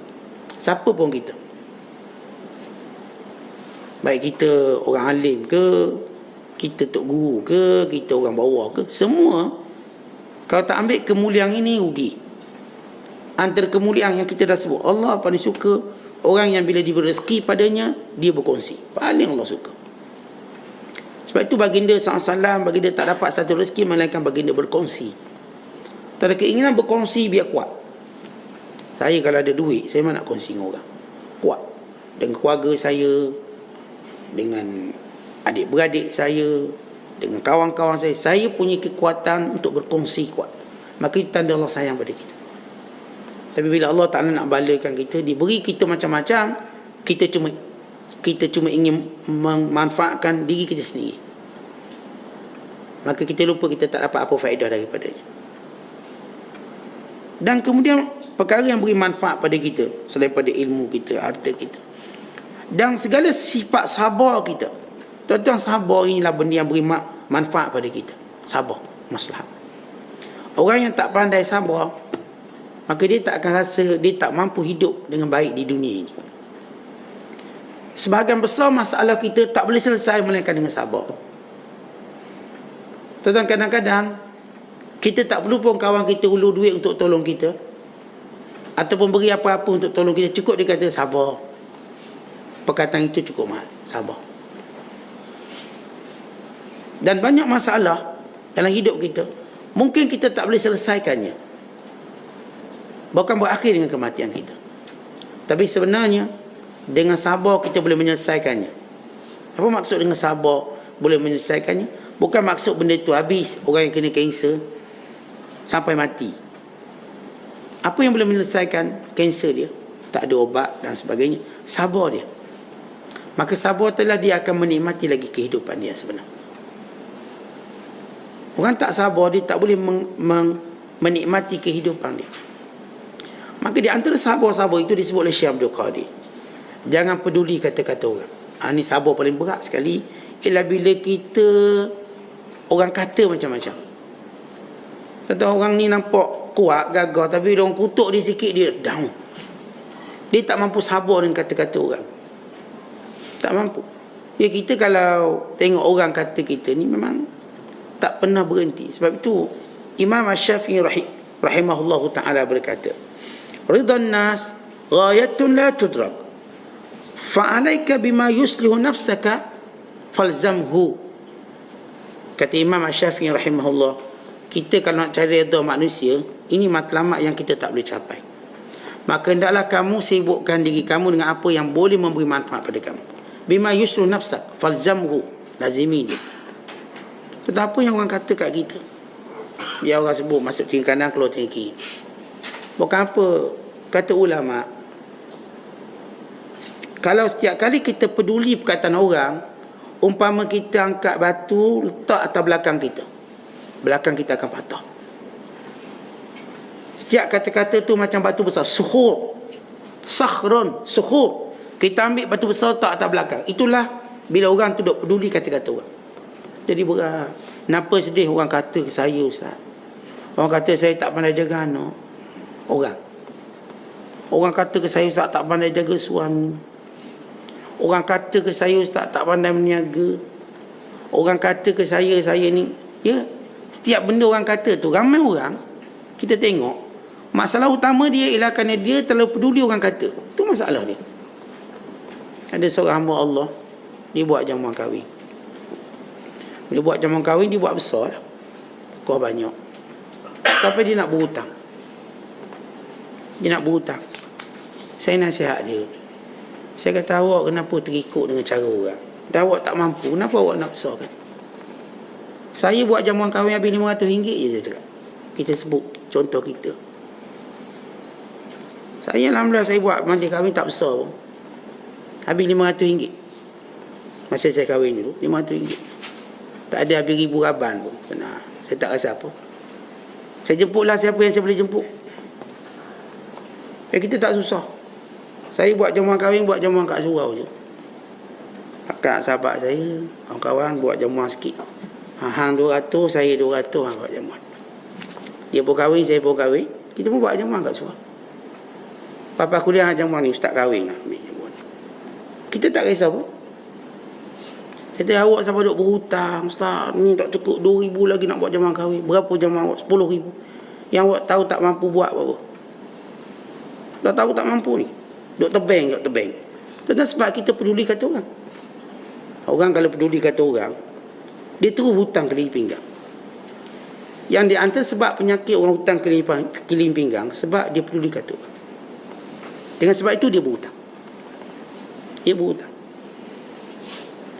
Siapa pun kita, baik kita orang alim ke, kita tok guru ke, kita orang bawah ke, semua kalau tak ambil kemuliaan ini rugi. Antara kemuliaan yang kita dah sebut, Allah paling suka orang yang bila diberi rezeki padanya dia berkongsi. Paling Allah suka. Sebab itu baginda SAW, baginda tak dapat satu rezeki melainkan baginda berkongsi. Tak ada keinginan berkongsi biar kuat. Saya kalau ada duit, saya mana nak kongsi dengan orang. Kuat. Dengan keluarga saya, dengan adik-beradik saya, dengan kawan-kawan saya. Saya punya kekuatan untuk berkongsi kuat. Maka itu tanda Allah sayang pada kita. Tapi bila Allah Ta'ala nak balakan kita, diberi kita macam-macam, kita cuma ingin memanfaatkan diri kita sendiri. Maka kita lupa kita tak dapat apa faedah daripadanya. Dan kemudian perkara yang beri manfaat pada kita selain pada ilmu kita, harta kita, dan segala sifat sabar kita. Tuan-tuan, sabar inilah benda yang beri manfaat pada kita. Sabar, maslahat. Orang yang tak pandai sabar, maka dia tak akan rasa, dia tak mampu hidup dengan baik di dunia ini. Sebahagian besar masalah kita tak boleh selesai melainkan dengan sabar. Tuan-tuan, kadang-kadang kita tak perlu pun kawan kita ulur duit untuk tolong kita, ataupun beri apa-apa untuk tolong kita. Cukup dia kata sabar. Perkataan itu cukup mahal. Sabar. Dan banyak masalah dalam hidup kita mungkin kita tak boleh selesaikannya, bahkan berakhir dengan kematian kita. Tapi sebenarnya dengan sabar kita boleh menyelesaikannya. Apa maksud dengan sabar boleh menyelesaikannya? Bukan maksud benda itu habis, orang yang kena kanser sampai mati. Apa yang boleh menyelesaikan kanser dia? Tak ada obat dan sebagainya. Sabar dia. Maka sabar telah dia akan menikmati lagi kehidupan dia sebenarnya. Orang tak sabar, dia tak boleh menikmati kehidupan dia. Maka di antara sabar-sabar itu disebut oleh Syekh Abdul Qadir, jangan peduli kata-kata orang. Ini sabar paling berat sekali. Ialah bila kita, orang kata macam-macam. Kata orang ni nampak kuat, gagah, tapi orang kutuk dia sikit, dia down. Dia tak mampu sabar dengan kata-kata orang. Tak mampu. Ya, kita kalau tengok orang kata kita ni memang tak pernah berhenti. Sebab itu Imam Asy-Syafi'i rahimahullahu ta'ala berkata, ridhan nas ghayatun la tudrak, fa'alaika bima yuslihu nafsaka falzamhu. Kata Imam Asy-Syafi'i rahimahullah, kita kalau nak cari redha manusia, ini matlamat yang kita tak boleh capai. Maka hendaklah kamu sibukkan diri kamu dengan apa yang boleh memberi manfaat pada kamu. Bima yuslihu nafsak falzamhu, lazimi dia. Tentang apa yang orang kata kat kita, biar orang sebut masuk tinggi kanan keluar tinggi kiri. Bukan apa, kata ulama, kalau setiap kali kita peduli perkataan orang, umpama kita angkat batu letak atas belakang kita, belakang kita akan patah. Setiap kata-kata tu macam batu besar, suhur, sakhrun, suhur. Kita ambil batu besar letak atas belakang. Itulah bila orang tu duk peduli kata-kata orang. Jadi berat. Kenapa sedih orang kata ke saya, Ustaz? Orang kata saya tak pandai jaga anak. Orang kata ke saya, Ustaz, tak pandai jaga suami. Orang kata ke saya, Ustaz, tak pandai meniaga. Orang kata ke saya ni. Ya, setiap benda orang kata tu, ramai orang kita tengok, masalah utama dia ialah kerana dia terlalu peduli orang kata. Itu masalah dia. Ada seorang hamba Allah, dia buat jamuan kahwin. Bila buat jamuan kahwin, dia buat besar lah, kuah banyak, sampai dia nak berhutang. Saya nasihat dia. Saya kata, awak kenapa terikut dengan cara orang? Dah awak tak mampu, kenapa awak nak besarkan? Saya buat jamuan kahwin habis RM500 je, saya cakap. Kita sebut contoh kita. Saya alhamdulillah, saya buat mandi kahwin tak besar pun, habis RM500. Masa saya kahwin dulu, RM500. Tak ada habis ribu raban pun. Benar. Saya tak rasa apa. Saya jemputlah siapa yang saya boleh jemput. Kita tak susah. Saya buat jamuan kahwin, buat jamuan kat surau je. Akak sahabat saya, kawan-kawan buat jamuan sikit. Hang 200, saya 200 buat jamuan. Dia pun kahwin, saya pun kahwin. Kita pun buat jamuan kat surau. Papa kuliah jamuan ni, ustaz kahwin nak ambil jamuan. Kita tak kisah apa. Saya tanya awak sampai duk berhutang, ustaz ni tak cukup 2,000 lagi nak buat jamuan kahwin. Berapa jamuan awak? 10,000. Yang awak tahu tak mampu buat apa? Tak tahu tak mampu ni. Duk tebeng. Tentang sebab kita peduli kata orang. Orang kalau peduli kata orang, dia terus hutang keliling pinggang. Yang di antara sebab penyakit orang hutang keliling pinggang, sebab dia peduli kata orang. Dengan sebab itu dia berhutang.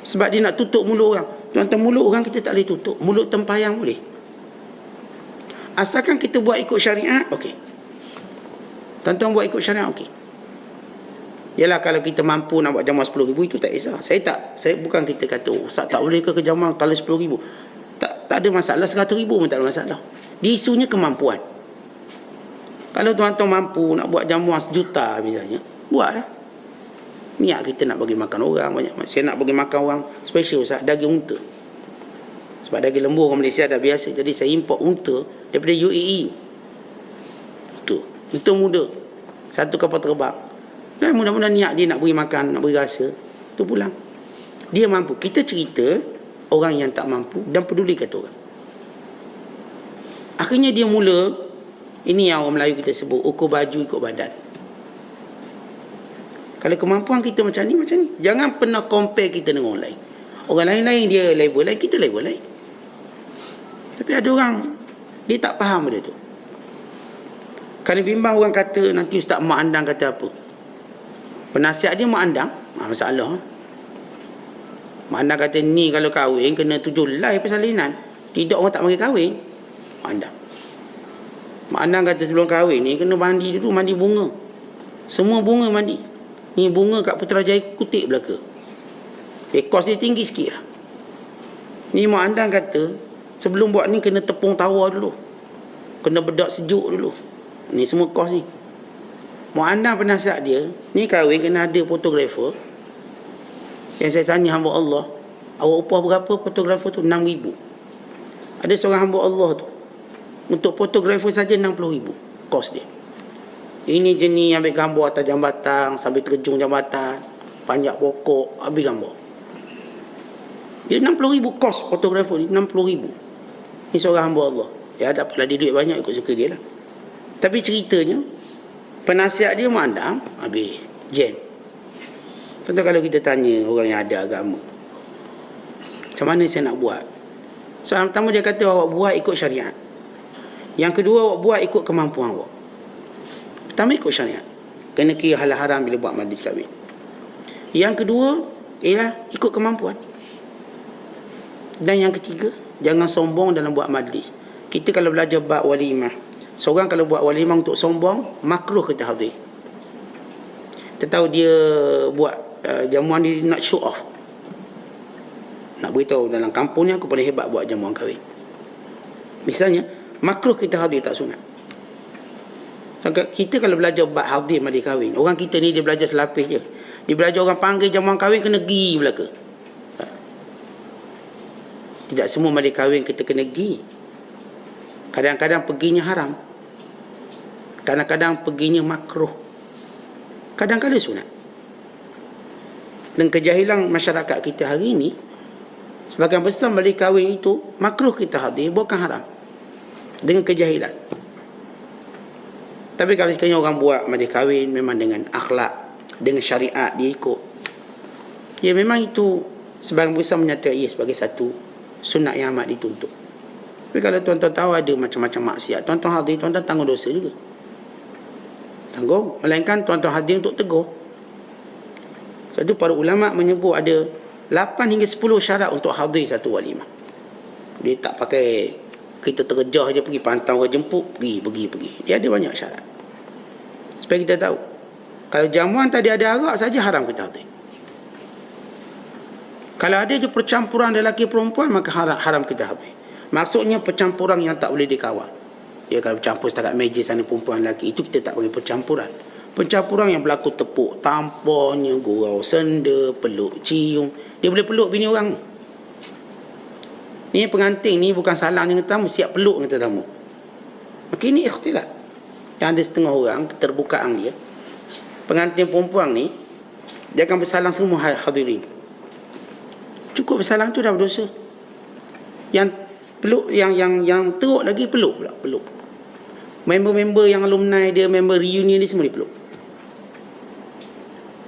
Sebab dia nak tutup mulut orang. Tuan-tuan, mulut orang kita tak boleh tutup. Mulut tempayang boleh. Asalkan kita buat ikut syariat, okey. Tuan-tuan buat ikut syariat, okey. Yalah, kalau kita mampu nak buat jamuan 10,000, itu tak kisah. Saya bukan kita kata, ustaz tak boleh ke jamuan kalau 10,000. Tak ada masalah. 100,000 pun tak ada masalah. Di isunya kemampuan. Kalau tuan-tuan mampu nak buat jamuan 1,000,000 misalnya, buatlah. Niat kita nak bagi makan orang banyak. Saya nak bagi makan orang special, ustaz, daging unta. Sebab daging lembu orang Malaysia dah biasa. Jadi saya import unta daripada UAE. Unta muda. Satu kapal terbang. Dan mudah-mudahan niat dia nak beri makan, nak beri rasa, tu pulang. Dia mampu. Kita cerita orang yang tak mampu dan peduli kata orang. Akhirnya dia mula, ini yang orang Melayu kita sebut, ukur baju ikut badan. Kalau kemampuan kita macam ni. Jangan pernah compare kita dengan orang lain. Orang lain-lain dia level lain, kita level lain. Tapi ada orang, dia tak faham benda tu. Kalau bimbang orang kata, nanti Ustaz Mak Andang kata apa? Penasihat dia Mak Andang, masalah. Mak Andang kata, ni kalau kahwin kena 7 lai persalinan. Tidak, orang tak bagi kahwin. Mak Andang. Mak Andang kata sebelum kahwin ni kena mandi dulu, mandi bunga. Semua bunga mandi. Ni bunga kat Putrajaya Kutik belaka. Kos dia tinggi sikit lah. Ni Mak Andang kata, sebelum buat ni kena tepung tawa dulu. Kena bedak sejuk dulu. Ni semua kos ni. Mak Andang penasihat dia, ni kahwin kena ada fotografer. Yang saya tanya hamba Allah, awak upah berapa fotografer tu? 6,000. Ada seorang hamba Allah tu, untuk fotografer saja 60,000 kos dia. Ini jenis ambil gambar atas jambatan, sambil terjun jambatan, panjat pokok, habis gambar. Dia 60,000 kos fotografer ni, 60,000. Ini seorang hamba Allah. Ya, dapatlah dia duit banyak, ikut suka dia lah. Tapi ceritanya, penasihat dia Mak Andang, habis jam. Contoh kalau kita tanya orang yang ada agama, macam mana saya nak buat? Soalan pertama dia kata, awak buat ikut syariat. Yang kedua, awak buat ikut kemampuan awak. Pertama, ikut syariat. Kena kira hal haram bila buat majlis kahwin. Yang kedua, ialah ikut kemampuan. Dan yang ketiga, jangan sombong dalam buat majlis. Kita kalau belajar bab walimah, seorang kalau buat walimah untuk sombong, makruh kita hadir. Kita tahu dia buat jamuan dia nak show off. Nak beritahu dalam kampung ni aku paling hebat buat jamuan kahwin. Misalnya, makruh kita hadir, tak sunat. Kita kalau belajar bab hadir majlis kahwin, orang kita ni dia belajar selapis je. Dia belajar orang panggil jamuan kahwin kena pergi belaka. Tidak semua majlis kahwin kita kena pergi. Kadang-kadang perginya haram. Kadang-kadang perginya makruh. Kadang-kadang sunat. Dan kejahilan masyarakat kita hari ini, sebagian besar majlis kahwin itu makruh kita hadir, bukan haram. Dengan kejahilan. Tapi kalau sekiranya orang buat majlis kahwin memang dengan akhlak, dengan syariat dia ikut, ya memang itu sebagian besar menyatakan ia sebagai satu sunat yang amat dituntut. Tapi kalau tuan-tuan tahu ada macam-macam maksiat, tuan-tuan hadir, tuan-tuan tanggung dosa juga. Tanggung. Melainkan tuan-tuan hadir untuk tegur. Sebab itu para ulama' menyebut ada 8 hingga 10 syarat untuk hadir satu walimah. Dia tak pakai kita terjah je pergi pantau orang jemput, pergi. Dia ada banyak syarat. Supaya kita tahu. Kalau jamuan tadi ada arak saja, haram kita hadir. Kalau ada je percampuran lelaki perempuan, maka haram kita hadir. Maksudnya percampuran yang tak boleh dikawal. Ya, kalau campur setakat meja sana perempuan lelaki, itu kita tak panggil percampuran. Pencampuran yang berlaku tepuk tamponnya, gurau senda, peluk cium. Dia boleh peluk bini orang. Ni pengantin ni bukan salam dengan tamu, siap peluk dengan tetamu. Maka ini ikhtilat. Yang ada setengah orang, keterbukaan dia. Pengantin perempuan ni, dia akan bersalam semua hadirin. Cukup bersalam tu dah berdosa. Yang peluk, yang teruk lagi peluk pula, peluk. Member-member yang alumni dia, member reunion dia, semua dia peluk.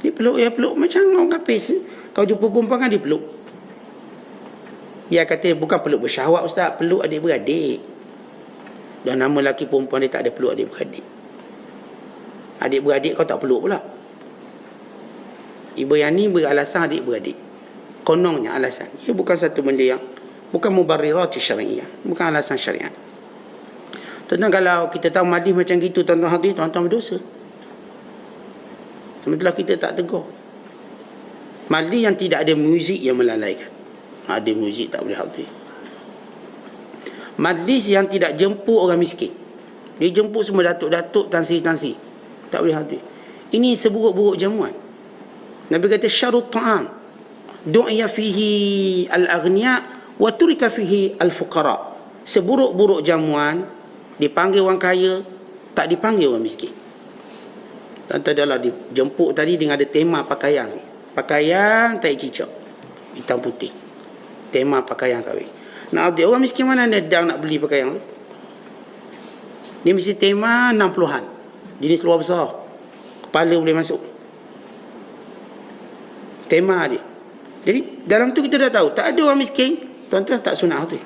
Dia peluk, ya peluk macam orang kapis. Kau jumpa perempuan kan dia peluk. Dia kata bukan peluk bersyahwat ustaz, peluk adik-beradik. Dan nama lelaki perempuan dia tak ada peluk adik-beradik. Adik-beradik kau tak peluk pula. Ibu yang ni beralasan adik-beradik. Konongnya alasan. Ia bukan satu benda yang, bukan mubarrirat syariah, bukan alasan syariat. Tuan-tuan, kalau kita tahu majlis macam gitu, tuan-tuan hadir, tuan-tuan berdosa. Sementara kita tak tegur. Majlis yang tidak ada muzik yang melalaikan. Ada muzik tak boleh hadir. Majlis yang tidak jemput orang miskin. Dia jemput semua datuk-datuk, tansi-tansi. Tak boleh hadir. Ini seburuk-buruk jamuan. Nabi kata syarut ta'am du'iya fihi al-aghniya wa turika fihi al-fuqara. Seburuk-buruk jamuan dipanggil orang kaya, tak dipanggil orang miskin. Dan adalah dijemput tadi dengan ada tema pakaian. Pakaian tak cicak, hitam putih. Tema pakaian kahwin. Nak ada orang miskin mana nedang nak beli pakaian? Dia mesti tema 60-an. Jenis luar besar. Kepala boleh masuk. Tema dia. Jadi dalam tu kita dah tahu, tak ada orang miskin, tuan-tuan tak sunat tu.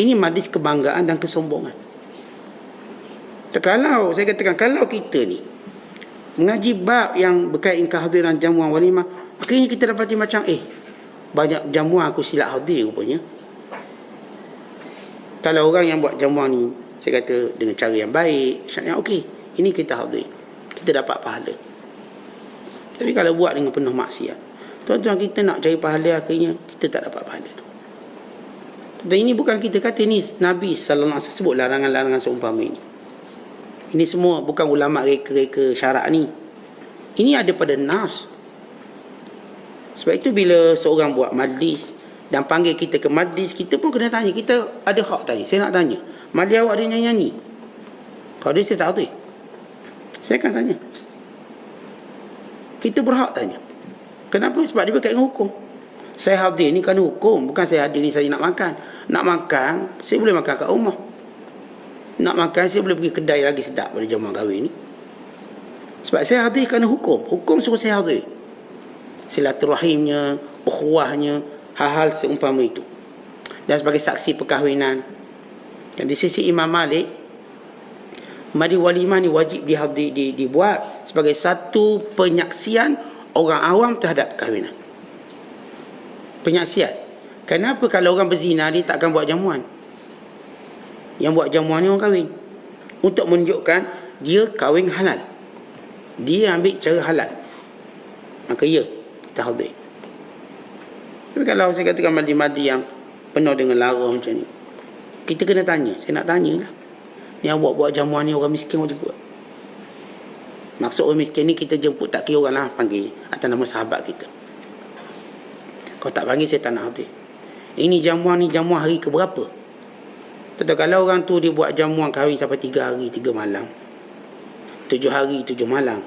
Ini majlis kebanggaan dan kesombongan. Kalau saya katakan, kalau kita ni mengaji bab yang berkaitan kehadiran jamuan walimah, akhirnya kita dapati macam banyak jamuan aku silap hadir rupanya. Kalau orang yang buat jamuan ni, saya kata dengan cara yang baik, syariat okey, ini kita hadir, kita dapat pahala. Tapi kalau buat dengan penuh maksiat, tuan-tuan, kita nak cari pahala, akhirnya kita tak dapat pahala tu. Dan ini bukan kita kata, ni Nabi sallallahu alaihi wasallam sebut larangan-larangan seumpama ini. Ini semua bukan ulama reka-reka syarak ni. Ini ada pada nas. Sebab itu bila seorang buat majlis dan panggil kita ke majlis, kita pun kena tanya. Kita ada hak tanya. Saya nak tanya, majlis awak ada nyanyi-nyanyi? Kalau dia, saya tak tahu. Saya akan tanya. Kita berhak tanya. Kenapa? Sebab dia berkaitan dengan hukum. Saya hadir ni kerana hukum. Bukan saya hadir ni saya nak makan. Nak makan, saya boleh makan kat rumah. Nak makan, saya boleh pergi kedai lagi sedap pada jamuan kahwin ni. Sebab saya hadir kerana hukum. Hukum suruh saya hadir. Silaturahimnya, ukhuwahnya, hal-hal seumpama itu. Dan sebagai saksi perkahwinan. Dan di sisi Imam Malik, majlis walimah ni wajib dibuat sebagai satu penyaksian orang awam terhadap perkahwinan. Penyaksian. Kenapa kalau orang berzina dia takkan buat jamuan? Yang buat jamuan ni orang kahwin. Untuk menunjukkan dia kahwin halal. Dia ambil cara halal. Maka ya, kita hadir. Tapi kalau saya katakan majlis-majlis yang penuh dengan lara macam ni, kita kena tanya. Saya nak tanya lah. Yang buat jamuan ni orang miskin orang buat. Maksud orang miskin ni kita jemput, tak kira orang lah panggil atas nama sahabat kita. Kalau tak panggil, saya tak nak hadir. Ini jamuan ni jamuan hari ke berapa? Tentu kalau orang tu dia buat jamuan kahwin sampai 3 hari 3 malam, 7 hari 7 malam,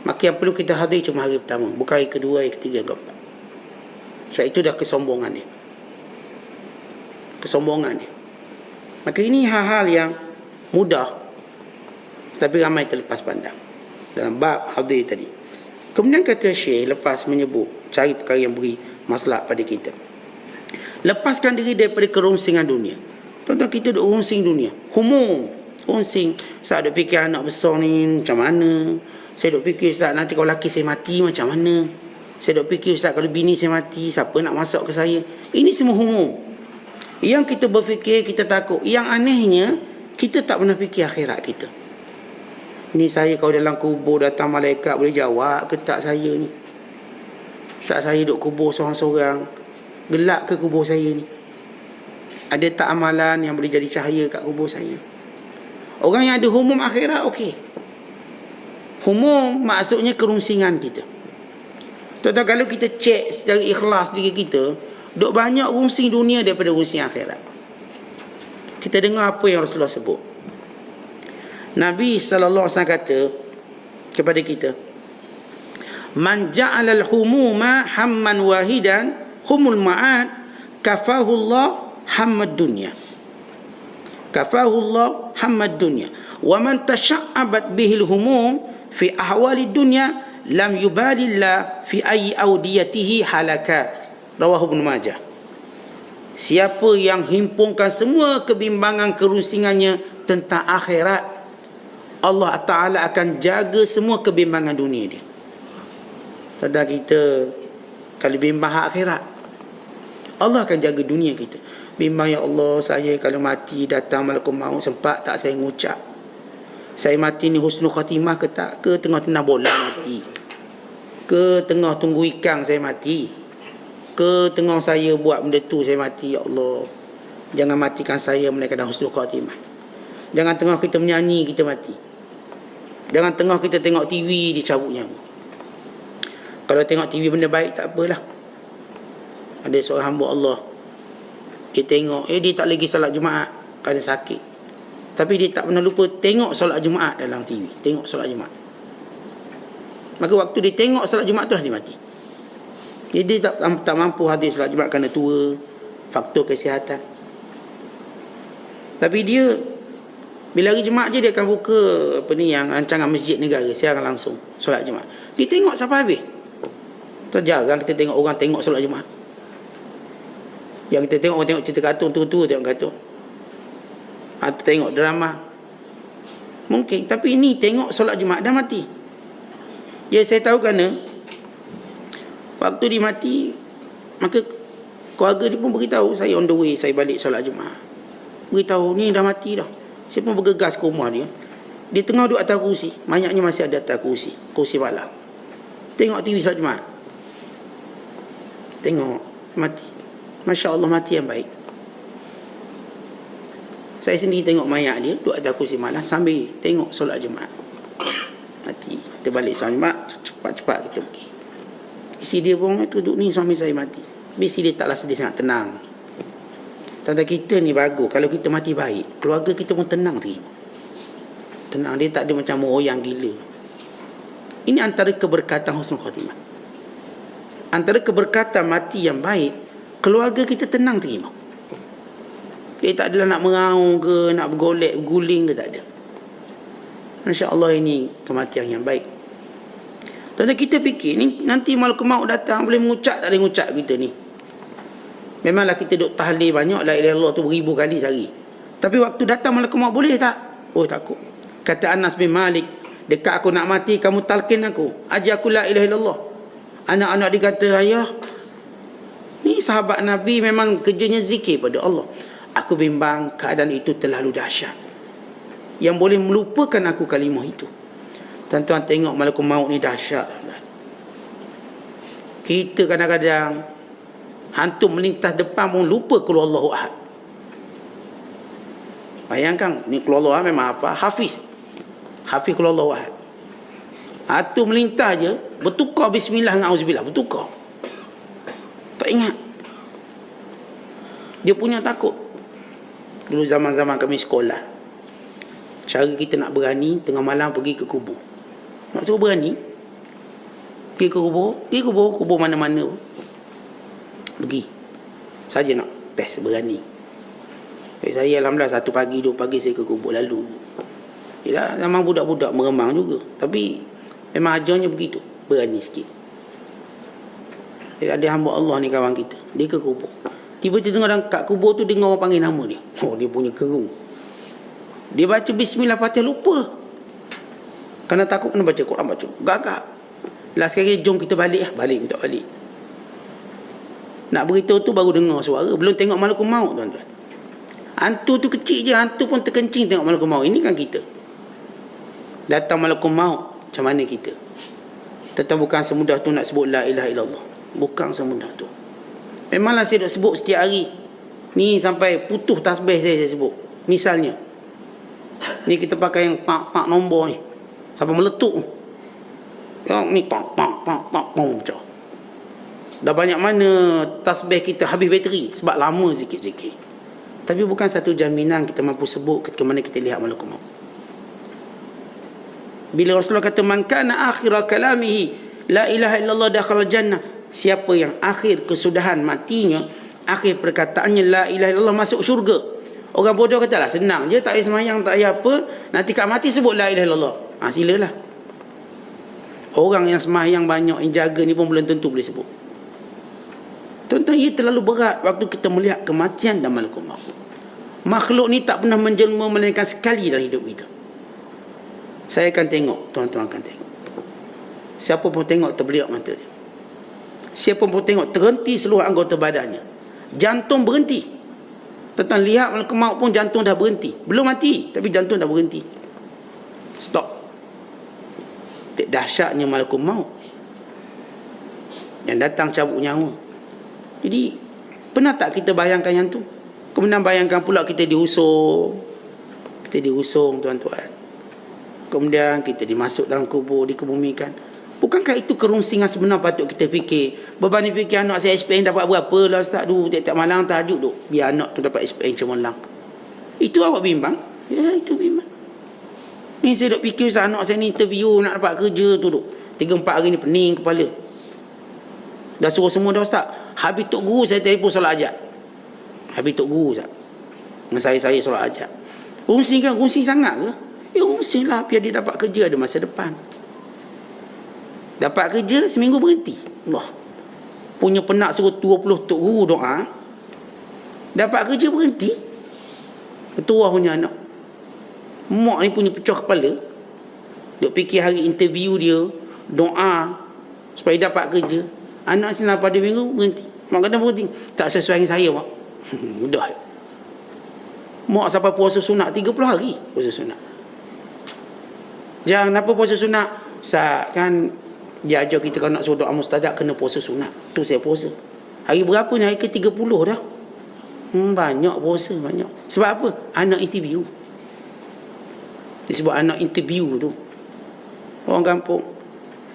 maka yang perlu kita hadir cuma hari pertama, bukan hari kedua, hari ketiga, keempat. Sebab itu dah kesombongan dia. Kesombongan dia. Maka ini hal-hal yang mudah, tapi ramai terlepas pandang dalam bab hadir tadi. Kemudian kata Syekh lepas menyebut cari perkara yang beri maslahat pada kita, lepaskan diri daripada kerongsingan dunia. Tuan-tuan, kita duk rungsing dunia. Humum. Rungsing. Saya duk fikir anak besar ni macam mana. Saya duk fikir, Ustaz, nanti kalau laki saya mati macam mana. Saya duk fikir, Ustaz, kalau bini saya mati, siapa nak masak ke saya. Ini semua humum. Yang kita berfikir, kita takut. Yang anehnya, kita tak pernah fikir akhirat kita. Ni saya kalau dalam kubur datang malaikat boleh jawab ke tak saya ni? Saat saya duk kubur seorang-seorang, gelap ke kubur saya ni? Ada tak amalan yang boleh jadi cahaya kat kubur saya? Orang yang ada humum akhirat, okey. Humum maksudnya kerungsingan kita. Tuan-tuan, kalau kita cek secara ikhlas diri kita, duk banyak rungsing dunia daripada rungsing akhirat. Kita dengar apa yang Rasulullah sebut. Nabi SAW kata kepada kita, man ja'alal humuma hamman wahidan humul ma'ad kafahullah hammad dunya. Kafahullah hammad dunya. Wa man tasha'abat bihil humum fi ahwali dunya lam yubalillah fi ayyi awdiyatihi halaka. Rawahu Ibn Majah. Siapa yang himpunkan semua kebimbangan kerunsingannya tentang akhirat, Allah Ta'ala akan jaga semua kebimbangan dunia dia. Sedar kita kalau bimbang akhirat, Allah akan jaga dunia kita. Bimbang, ya Allah, saya kalau mati datang malakul maut, sempat tak saya ngucap saya mati ni husnul khatimah ke tak, ke tengah-tengah bola mati, ke tengah tunggu ikan saya mati, ke tengah saya buat benda tu saya mati. Ya Allah, jangan matikan saya melainkan dalam husnul khatimah. Jangan tengah kita menyanyi kita mati. Jangan tengah kita tengok TV dicabut nyawa. Kalau tengok TV benda baik tak apalah. Ada seorang hamba Allah, dia tengok, dia tak lagi solat Jumaat kerana sakit, tapi dia tak pernah lupa tengok solat Jumaat dalam TV. Tengok solat Jumaat. Maka waktu dia tengok solat Jumaat tu lah dia mati. Jadi dia tak mampu hadir solat Jumaat kerana tua, faktor kesihatan. Tapi dia bila hari Jumaat je dia akan buka yang rancangan masjid negara, siaran langsung solat Jumaat. Dia tengok sampai habis. Jarang kita tengok orang tengok solat Jumaat. Yang kita tengok, orang tengok cerita kartun, tua-tua tengok kartun, atau tengok drama mungkin. Tapi ini tengok solat Jumaat dah mati. Ya, saya tahu kerana waktu dia mati, maka keluarga dia pun beritahu saya on the way, saya balik solat Jumaat, beritahu ni dah mati dah. Saya pun bergegas ke rumah dia. Dia tengah duduk atas kursi, mayatnya masih ada atas kursi malam. Tengok TV solat Jumaat, tengok mati. Masya Allah, mati yang baik. Saya sendiri tengok mayat dia duduk atas kursi malam sambil tengok solat Jumaat. Mati. Kita balik solat Jumaat, cepat-cepat kita pergi. Isi dia pun duduk ni, suami saya mati. Isi dia taklah sedih, sangat tenang. Tanda kita ni bagus, kalau kita mati baik, keluarga kita pun tenang terima. Tenang, dia tak ada macam meroyang gila. Ini antara keberkatan husnul khatimah. Antara keberkatan mati yang baik, keluarga kita tenang terima. Dia tak adalah nak meraung ke, nak bergolek, berguling ke, tak ada. Masya Allah, ini kematian yang baik. Tanda kita fikir ni nanti malakul maut datang, boleh mengucap tak boleh mengucap kita ni. Memanglah kita duk tahlil banyak, la ilaha illallah tu beribu kali sehari. Tapi waktu datang malakul maut boleh tak? Oh, takut. Kata Anas bin Malik, dekat aku nak mati kamu talqin aku, ajar aku la ilaha illallah. Anak-anak dia kata, ayah, ni sahabat Nabi memang kerjanya zikir pada Allah. Aku bimbang keadaan itu terlalu dahsyat, yang boleh melupakan aku kalimah itu. Tuan-tuan tengok malakul maut ni dahsyat. Kita kadang-kadang hantu melintas depan pun lupa qul huwallahu ahad. Bayangkan ni qul huwallahu ahad memang apa? Hafiz qul huwallahu ahad. Hantu melintas je bertukar bismillah dengan auzubillah, bertukar. Tak ingat. Dia punya takut. Dulu zaman-zaman kami sekolah, cara kita nak berani tengah malam pergi ke kubur. Nak suruh berani pergi ke kubur mana-mana pergi saja, nak test berani. Saya alhamdulillah satu pagi, dua pagi saya ke kubur lalu. Yalah, zaman budak-budak meremang juga, tapi memang ajarnya begitu, berani sikit. Ada hamba Allah ni kawan kita, dia ke kubur. Tiba-tiba dengar kat kubur tu dengar orang panggil nama dia. Oh, dia punya kerung. Dia baca bismillah Fatihah lupa. Kerana takut kena baca Quran, baca gagak. Last sekali, jom kita balik lah. Minta balik. Nak beritahu tu baru dengar suara, belum tengok malakul maut, tuan-tuan. Hantu tu kecil je, hantu pun terkencing tengok malakul maut. Ini kan kita. Datang malakul maut, macam mana kita? Tetap bukan semudah tu nak sebut la ilaha illallah. Bukan semudah tu. Memanglah saya dah sebut setiap hari. Ni sampai putus tasbih saya sebut. Misalnya, ni kita pakai yang pak nombor ni. Sampai meletup. Yang ni tak, macam. Dah banyak mana tasbih kita habis bateri. Sebab lama zikir-zikir. Tapi bukan satu jaminan kita mampu sebut ketika mana kita lihat malakul maut. Bila Rasulullah kata, man kana akhira kalamihi la ilaha illallah dakhala jannah. Siapa yang akhir kesudahan matinya, akhir perkataannya la ilaha illallah, masuk syurga. Orang bodoh katalah, senang je, tak payah semayang, tak payah apa, nanti kat mati sebut la ilaha illallah. Silalah. Orang yang semayang banyak, yang jaga ni pun belum tentu boleh sebut. Tuan-tuan, ia terlalu berat waktu kita melihat kematian dan malakul maut. Makhluk ni tak pernah menjelma melainkan sekali dalam hidup kita. Saya akan tengok, tuan-tuan akan tengok. Siapa pun tengok terbeliak mata dia. Siapa pun tengok terhenti seluruh anggota badannya. Jantung berhenti. Tuan-tuan lihat malakul maut pun jantung dah berhenti. Belum mati, tapi jantung dah berhenti. Stop. Dahsyatnya malakul maut yang datang cabut nyawa. Jadi pernah tak kita bayangkan yang tu? Kemudian bayangkan pula kita diusung. Kita diusung, tuan-tuan. Kemudian kita dimasuk dalam kubur, dikebumikan. Bukankah itu kerungsingan sebenar patut kita fikir? Beban ni fikir anak saya SPM dapat berapa lah Ustaz tu, tiap-tiap malam tahajud tu, biar anak tu dapat SPM cemerlang. Itu awak bimbang? Ya, itu bimbang. Ni saya duk fikir Ustaz, anak saya ni interview nak dapat kerja tu duk 3-4 hari ni pening kepala. Dah suruh semua dah Ustaz. Habis Tok Guru saya telefon solat hajat. Habis Tok Guru Ustaz, dengan saya solat hajat. Rungsi sangat ke? Ya rungsi lah, biar dia dapat kerja, ada masa depan. Dapat kerja, seminggu berhenti. Allah, punya penak suruh 20 Tok Guru doa. Dapat kerja berhenti. Ketua punya anak. Mak ni punya pecah kepala. Duk fikir hari interview dia, doa supaya dapat kerja. Anak sini pada minggu berhenti. Mak kata berhenti. Tak sesuai dengan saya, mak. Mudah. Mak sampai puasa sunat 30 hari. Puasa sunat. Jangan kenapa puasa sunat? Ustaz, kan dia ajar kita kalau nak suruh doa mustajab kena puasa sunat. Tu saya puasa. Hari berapa ni? Hari ke-30 dah. Banyak puasa, banyak. Sebab apa? Anak interview. Disebut anak interview tu. Orang kampung.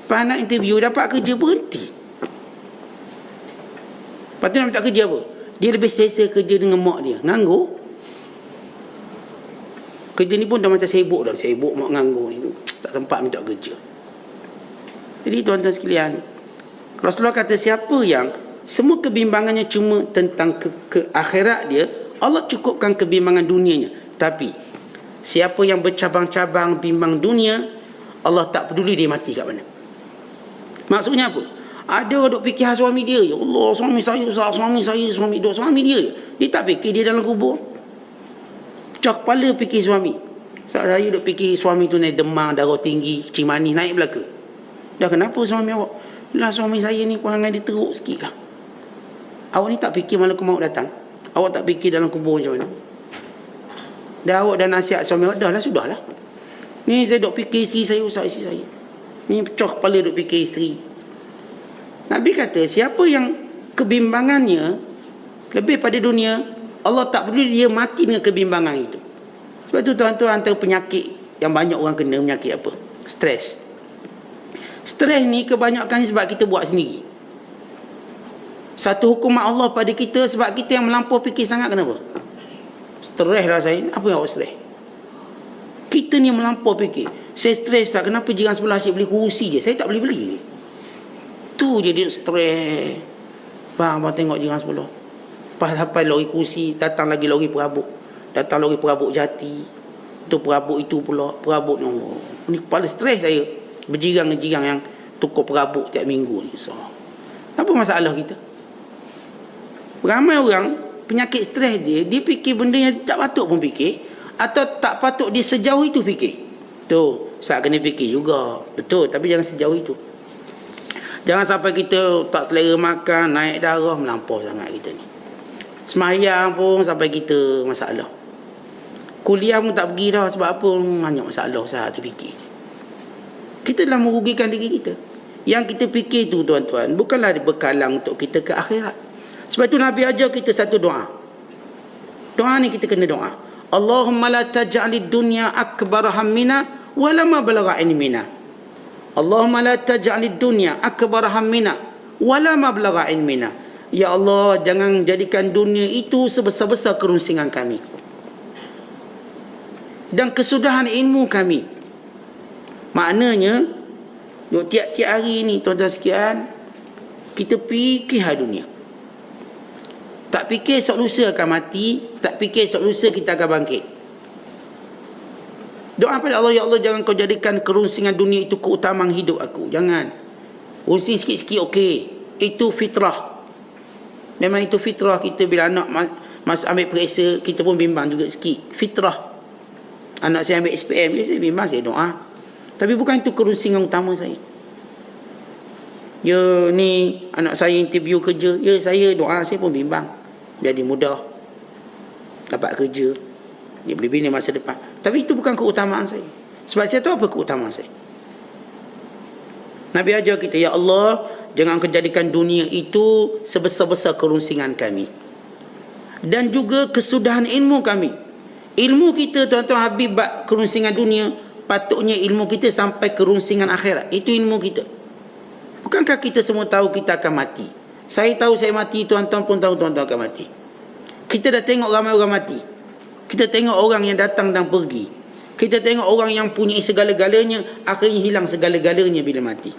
Anak interview dapat kerja berhenti. Lepas tu nak minta kerja apa? Dia lebih selesa kerja dengan mak dia. Nganggur. Kerja ni pun dah macam sibuk dah. Sibuk mak nganggur ni. Tak sempat minta kerja. Jadi tuan-tuan sekalian, Rasulullah kata siapa yang semua kebimbangannya cuma tentang ke akhirat dia, Allah cukupkan kebimbangan dunianya. Tapi siapa yang bercabang-cabang bimbang dunia, Allah tak peduli dia mati kat mana. Maksudnya apa? Ada orang duk fikir suami dia, ya Allah, suami saya, suami dia. Dia tak fikir dia dalam kubur. Pecah kepala fikir suami. Saya duk fikir suami tu naik demam, darah tinggi, cimani naik belaka. Dah kenapa suami awak? Lah suami saya ni perangai dia teruk sikit lah. Awak ni tak fikir malakul maut datang? Awak tak fikir dalam kubur macam mana? Dah awak dah nasihat suami awak, dah lah, sudah lah. Ni saya duk fikir isteri saya, usah isteri saya. Ni pecah kepala duk fikir isteri. Nabi kata siapa yang kebimbangannya lebih pada dunia, Allah tak peduli dia mati dengan kebimbangan itu. Sebab tu tuan-tuan, antara penyakit yang banyak orang kena, penyakit apa? Stres. Stres ni kebanyakan sebab kita buat sendiri. Satu hukuman Allah pada kita sebab kita yang melampau fikir sangat. Kenapa? Stres lah saya. Apa yang awak stres? Kita ni melampau fikir. Saya stres tak? Kenapa jiran sebelah asyik beli kursi je? Saya tak boleh beli ni. Tu je dia stres. Bang tengok jiran sebelah. Pas sampai lori kursi, datang lagi lori perabot. Datang lori perabot jati. Tu perabot itu pula. Perabot ni. Ni kepala stres saya. Berjirang-jirang yang tukar perabot tiap minggu ni. So, apa masalah kita? Ramai orang penyakit stres dia fikir benda yang tak patut pun fikir, atau tak patut dia sejauh itu fikir. Tu, saat kena fikir juga. Betul, tapi jangan sejauh itu. Jangan sampai kita tak selera makan, naik darah, melampau sangat kita ni. Semayang pun sampai kita masalah. Kuliah pun tak pergi dah. Sebab apa? Banyak masalah saat tu fikir. Kita dah merugikan diri kita. Yang kita fikir tu tuan-tuan, bukanlah bekalan untuk kita ke akhirat. Sebab tu Nabi ajar kita satu doa. Doa ni kita kena doa. Allahumma la taj'alid dunya akbar hammina wala mablagha ilmina. Allahumma la taj'alid dunya akbar hammina wala mablagha ilmina. Ya Allah, jangan jadikan dunia itu sebesar-besar kerunsingan kami dan kesudahan ilmu kami. Maknanya, tiap-tiap hari ni tuan-tuan sekalian, kita fikir dunia. Tak fikir esok lusa akan mati, tak fikir esok lusa kita akan bangkit. Doa pada Allah, ya Allah, jangan kau jadikan kerunsingan dunia itu keutamaan hidup aku. Jangan. Unsing sikit-sikit okey. Itu fitrah. Memang itu fitrah kita bila anak masa ambil periksa, kita pun bimbang juga sikit. Fitrah. Anak saya ambil SPM, saya bimbang, saya doa. Tapi bukan itu kerunsingan utama saya. Ya ni anak saya interview kerja, ya saya doa, saya pun bimbang jadi mudah dapat kerja, dia boleh bina masa depan. Tapi itu bukan keutamaan saya. Sebab saya tahu apa keutamaan saya. Nabi ajar kita, ya Allah, jangan kejadikan dunia itu sebesar-besar kerunsingan kami dan juga kesudahan ilmu kami. Ilmu kita tuan-tuan habis bab kerunsingan dunia, patutnya ilmu kita sampai kerunsingan akhirat. Itu ilmu kita. Bukankah kita semua tahu kita akan mati? Saya tahu saya mati, tuan-tuan pun tahu tuan-tuan akan mati. Kita dah tengok ramai orang mati. Kita tengok orang yang datang dan pergi. Kita tengok orang yang punya segala-galanya, akhirnya hilang segala-galanya bila mati.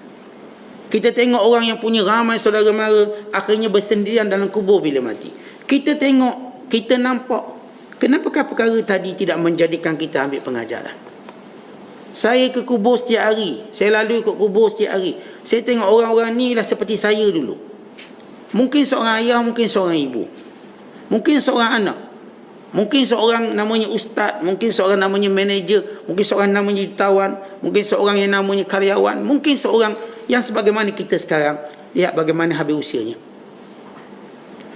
Kita tengok orang yang punya ramai saudara mara, akhirnya bersendirian dalam kubur bila mati. Kita tengok, kita nampak. Kenapakah perkara tadi tidak menjadikan kita ambil pengajaran? Saya ke kubur setiap hari. Saya lalu ke kubur setiap hari. Saya tengok orang-orang ni lah seperti saya dulu. Mungkin seorang ayah, mungkin seorang ibu. Mungkin seorang anak. Mungkin seorang namanya ustaz. Mungkin seorang namanya manager. Mungkin seorang namanya jutawan. Mungkin seorang yang namanya karyawan. Mungkin seorang yang sebagaimana kita sekarang. Lihat bagaimana habis usianya.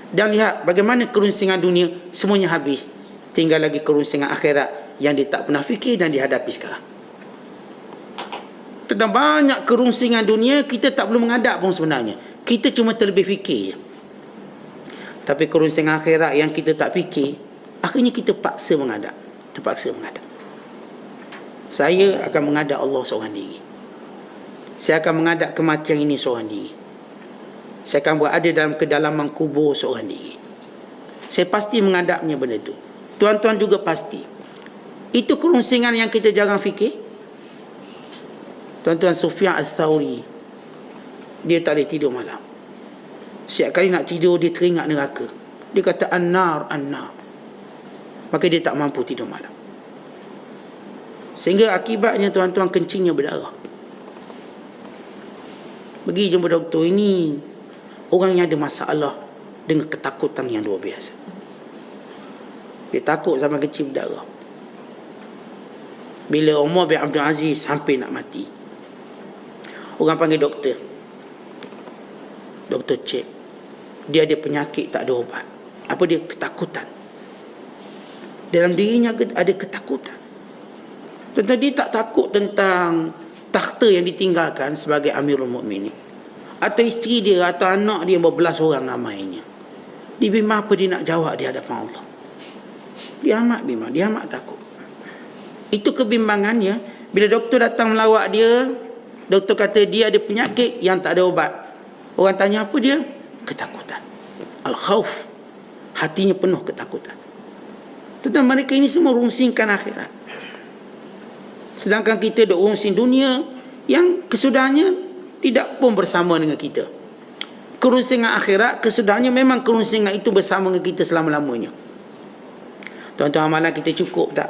Dan lihat bagaimana kerunsingan dunia semuanya habis. Tinggal lagi kerunsingan akhirat yang dia tak pernah fikir dan dihadapi sekarang. Tentang banyak kerunsingan dunia kita tak perlu menghadap pun sebenarnya. Kita cuma terlebih fikir je. Tapi kerunsingan akhirat yang kita tak fikir, akhirnya kita paksa menghadap. Terpaksa menghadap. Saya akan menghadap Allah seorang diri. Saya akan menghadap kematian ini seorang diri. Saya akan berada dalam kedalaman kubur seorang diri. Saya pasti menghadapnya benda itu. Tuan-tuan juga pasti. Itu kerunsingan yang kita jarang fikir. Tuan-tuan, Sufyan Ats-Tsauri, dia tak boleh tidur malam. Setiap kali nak tidur, dia teringat neraka. Dia kata, an-nar, an-nar. Maka dia tak mampu tidur malam. Sehingga akibatnya, tuan-tuan, kencingnya berdarah. Pergi jumpa doktor, ini orang yang ada masalah dengan ketakutan yang luar biasa. Dia takut sampai kencing berdarah. Bila Umar bin Abdul Aziz hampir nak mati, orang panggil doktor. Doktor cek. Dia ada penyakit tak ada ubat. Apa dia? Ketakutan. Dalam dirinya ada ketakutan. Tentang dia tak takut tentang takhta yang ditinggalkan sebagai Amirul Mukminin, atau isteri dia, atau anak dia berbelas orang ramainya. Dia bimbang apa dia nak jawab di hadapan Allah. Dia amat bimbang. Dia amat takut. Itu kebimbangannya. Bila doktor datang melawat dia, doktor kata dia ada penyakit yang tak ada ubat. Orang tanya apa dia? Ketakutan. Al-khawf. Hatinya penuh ketakutan. Tentang mereka ini semua rungsingkan akhirat. Sedangkan kita duk rungsing dunia yang kesudahannya tidak pun bersama dengan kita. Kerunsingan akhirat, kesudahannya memang kerunsingan itu bersama dengan kita selama-lamanya. Tuan-tuan, amalan kita cukup tak?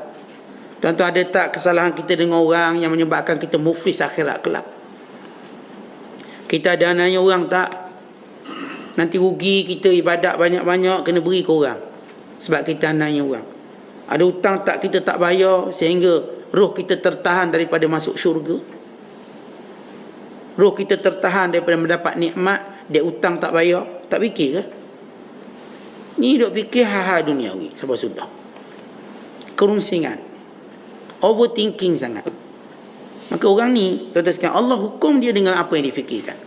Tuan-tuan, ada tak kesalahan kita dengan orang yang menyebabkan kita muflis akhirat kelak? Kita ada anaknya orang tak? Nanti rugi kita ibadat banyak-banyak kena beri ke orang. Sebab kita anaknya orang. Ada hutang tak kita tak bayar sehingga roh kita tertahan daripada masuk syurga? Roh kita tertahan daripada mendapat nikmat, dia hutang tak bayar. Tak fikir ke? Ni duk fikir hal-hal duniawi. Sebab sudah. Kerunsingan. Overthinking sangat. Maka orang ni, tuan-tuan sekalian, Allah hukum dia dengan apa yang difikirkan.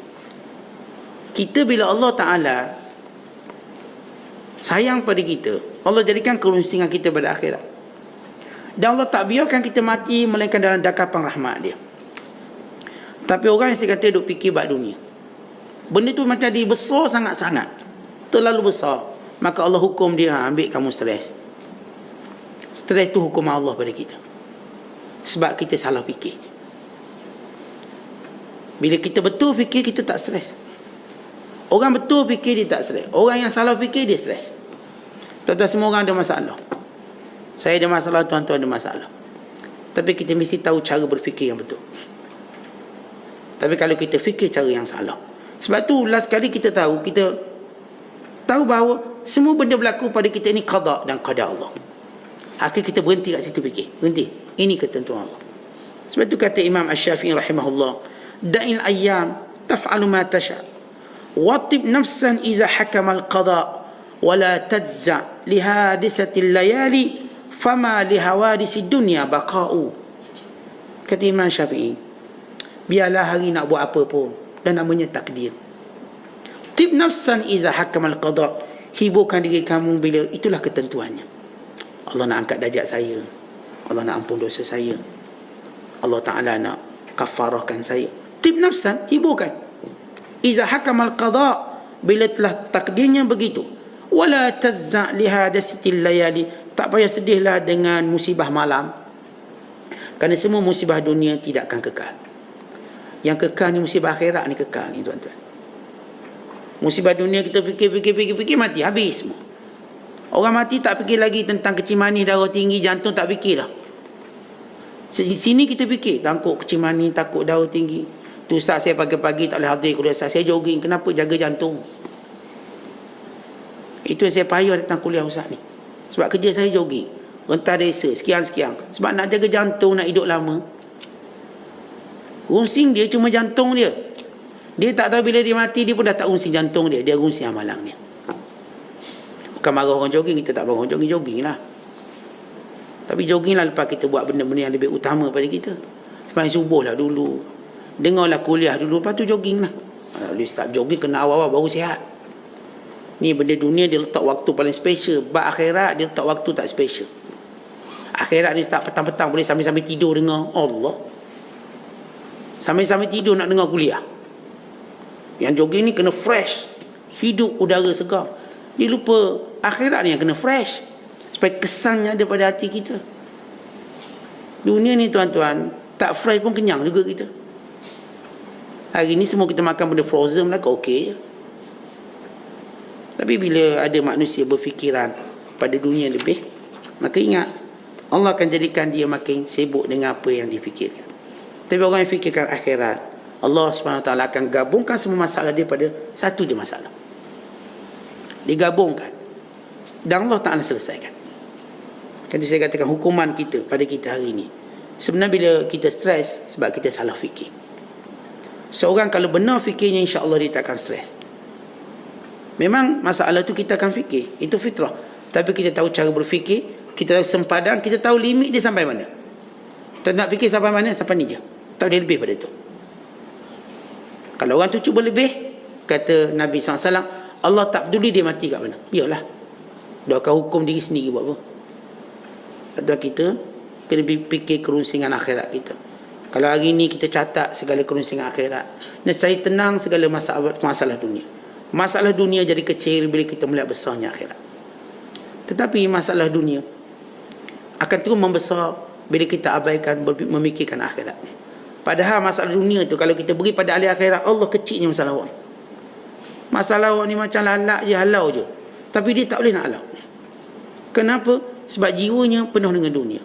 Kita bila Allah Ta'ala sayang pada kita. Allah jadikan kerunsingan kita pada akhirat. Dan Allah tak biarkan kita mati melainkan dalam dakapan rahmat dia. Tapi orang yang saya kata duk fikir bab dunia, benda tu macam dia besar sangat-sangat, terlalu besar, maka Allah hukum dia, ambil kamu stres. Stres tu hukum Allah pada kita, sebab kita salah fikir. Bila kita betul fikir, kita tak stres. Orang betul fikir, dia tak stres. Orang yang salah fikir, dia stres. Tuan-tuan, semua orang ada masalah. Saya ada masalah, tuan-tuan ada masalah. Tapi kita mesti tahu cara berfikir yang betul. Tapi kalau kita fikir cara yang salah, sebab tu last kali kita tahu bahawa semua benda berlaku pada kita ni qada dan qadar Allah. Akhir kita berhenti kat situ fikir. Berhenti. Ini ketentuan Allah. Sebab tu kata Imam Asy-Syafi'i rahimahullah, da'il ayyam taf'alu ma tasha' watib nafsan iza hakama al-qada' wala tajza' lihadisatil layali fama lihawadisi dunya baqa'u. Kata Imam Syafi'i, biarlah hari nak buat apa pun, dan namanya takdir. Tib nafsan iza hakama al-qada', hiburkan diri kamu bila itulah ketentuannya. Allah nak angkat darjat saya, Allah nak ampun dosa saya, Allah Ta'ala nak kafarahkan saya. Tib nafsan, hiburkan. Iza hakama al-qada', bila telah takdirnya begitu. Wala tazza' lihadasitil layali, tak payah sedihlah dengan musibah malam, kerana semua musibah dunia tidak akan kekal. Yang kekal ni musibah akhirat ni kekal ni, tuan-tuan. Musibah dunia kita fikir mati, habis semua. Orang mati tak fikir lagi tentang kecil manis, darah tinggi, jantung, tak fikir dah. Sini kita fikir, takut kecil manis, takut darah tinggi. Tu ustaz saya pagi-pagi tak boleh hadir kuliah, ustaz saya jogging, kenapa? Jaga jantung. Itu yang saya payah datang kuliah ustaz ni. Sebab kerja saya jogging, rentas desa, sekian-sekian. Sebab nak jaga jantung, nak hidup lama. Runsing dia cuma jantung dia. Dia tak tahu bila dia mati, dia pun dah tak runsing jantung dia. Dia runsing amalan dia. Bukan marah orang jogging, kita tak marah orang jogging lah. Tapi jogging lah lepas kita buat benda-benda yang lebih utama pada kita. Sembahyang subuh lah dulu, dengarlah kuliah dulu, lepas tu jogging lah. Boleh start jogging kena awal-awal baru sihat. Ni benda dunia dia letak waktu paling special. Bab akhirat dia letak waktu tak special. Akhirat ni start petang-petang, boleh sambil-sambil tidur dengar Allah. Sambil-sambil tidur nak dengar kuliah. Yang jogging ni kena fresh, hidup udara segar. Dia lupa akhirat ni yang kena fresh, supaya kesannya ada pada hati kita. Dunia ni tuan-tuan, tak fresh pun kenyang juga kita. Hari ni semua kita makan benda frozen lah, okey je. Tapi bila ada manusia berfikiran pada dunia lebih, maka ingat, Allah akan jadikan dia makin sibuk dengan apa yang difikirkan. Tapi orang yang fikirkan akhirat, Allah SWT akan gabungkan semua masalah dia pada satu je masalah. Digabungkan, dan Allah Ta'ala selesaikan. Kan saya katakan hukuman kita pada kita hari ini, sebenarnya bila kita stres, sebab kita salah fikir. Seorang kalau benar fikirnya, insya-Allah dia tak akan stres. Memang masalah tu kita akan fikir, itu fitrah. Tapi kita tahu cara berfikir, kita tahu sempadan, kita tahu limit dia sampai mana. Tak nak fikir sampai mana, sampai ni je. Tak boleh lebih pada tu. Kalau orang tu cuba lebih, kata Nabi SAW, Allah tak peduli dia mati kat mana. Biarlah. Dia akan hukum diri sendiri buat apa. Kata kita kena fikir kerunsingan akhirat kita. Kalau hari ni kita catat segala kerunsingan akhirat, nescaya tenang segala masalah dunia. Masalah dunia jadi kecil bila kita melihat besarnya akhirat. Tetapi masalah dunia akan terus membesar bila kita abaikan memikirkan akhirat. Padahal masalah dunia tu kalau kita beri pada ahli akhirat, Allah kecilnya masalah awak. Masalah awak ni macam lalak je, halau je. Tapi dia tak boleh nak halau. Kenapa? Sebab jiwanya penuh dengan dunia.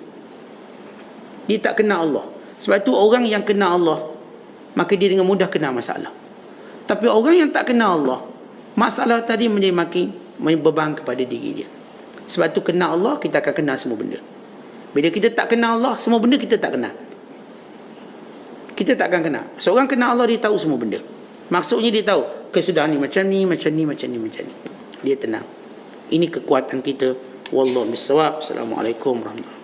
Dia tak kenal Allah. Sebab tu orang yang kenal Allah, maka dia dengan mudah kenal masalah. Tapi orang yang tak kenal Allah, masalah tadi menjadi makin beban kepada diri dia. Sebab tu kenal Allah, kita akan kenal semua benda. Bila kita tak kenal Allah, semua benda kita tak kenal. Kita tak akan kenal. Seorang kenal Allah, dia tahu semua benda. Maksudnya dia tahu kesudahan ni macam ni, macam ni, macam ni, macam ni. Dia tenang. Ini kekuatan kita. Wallahu bissawab. Assalamualaikum warahmatullahi wabarakatuh.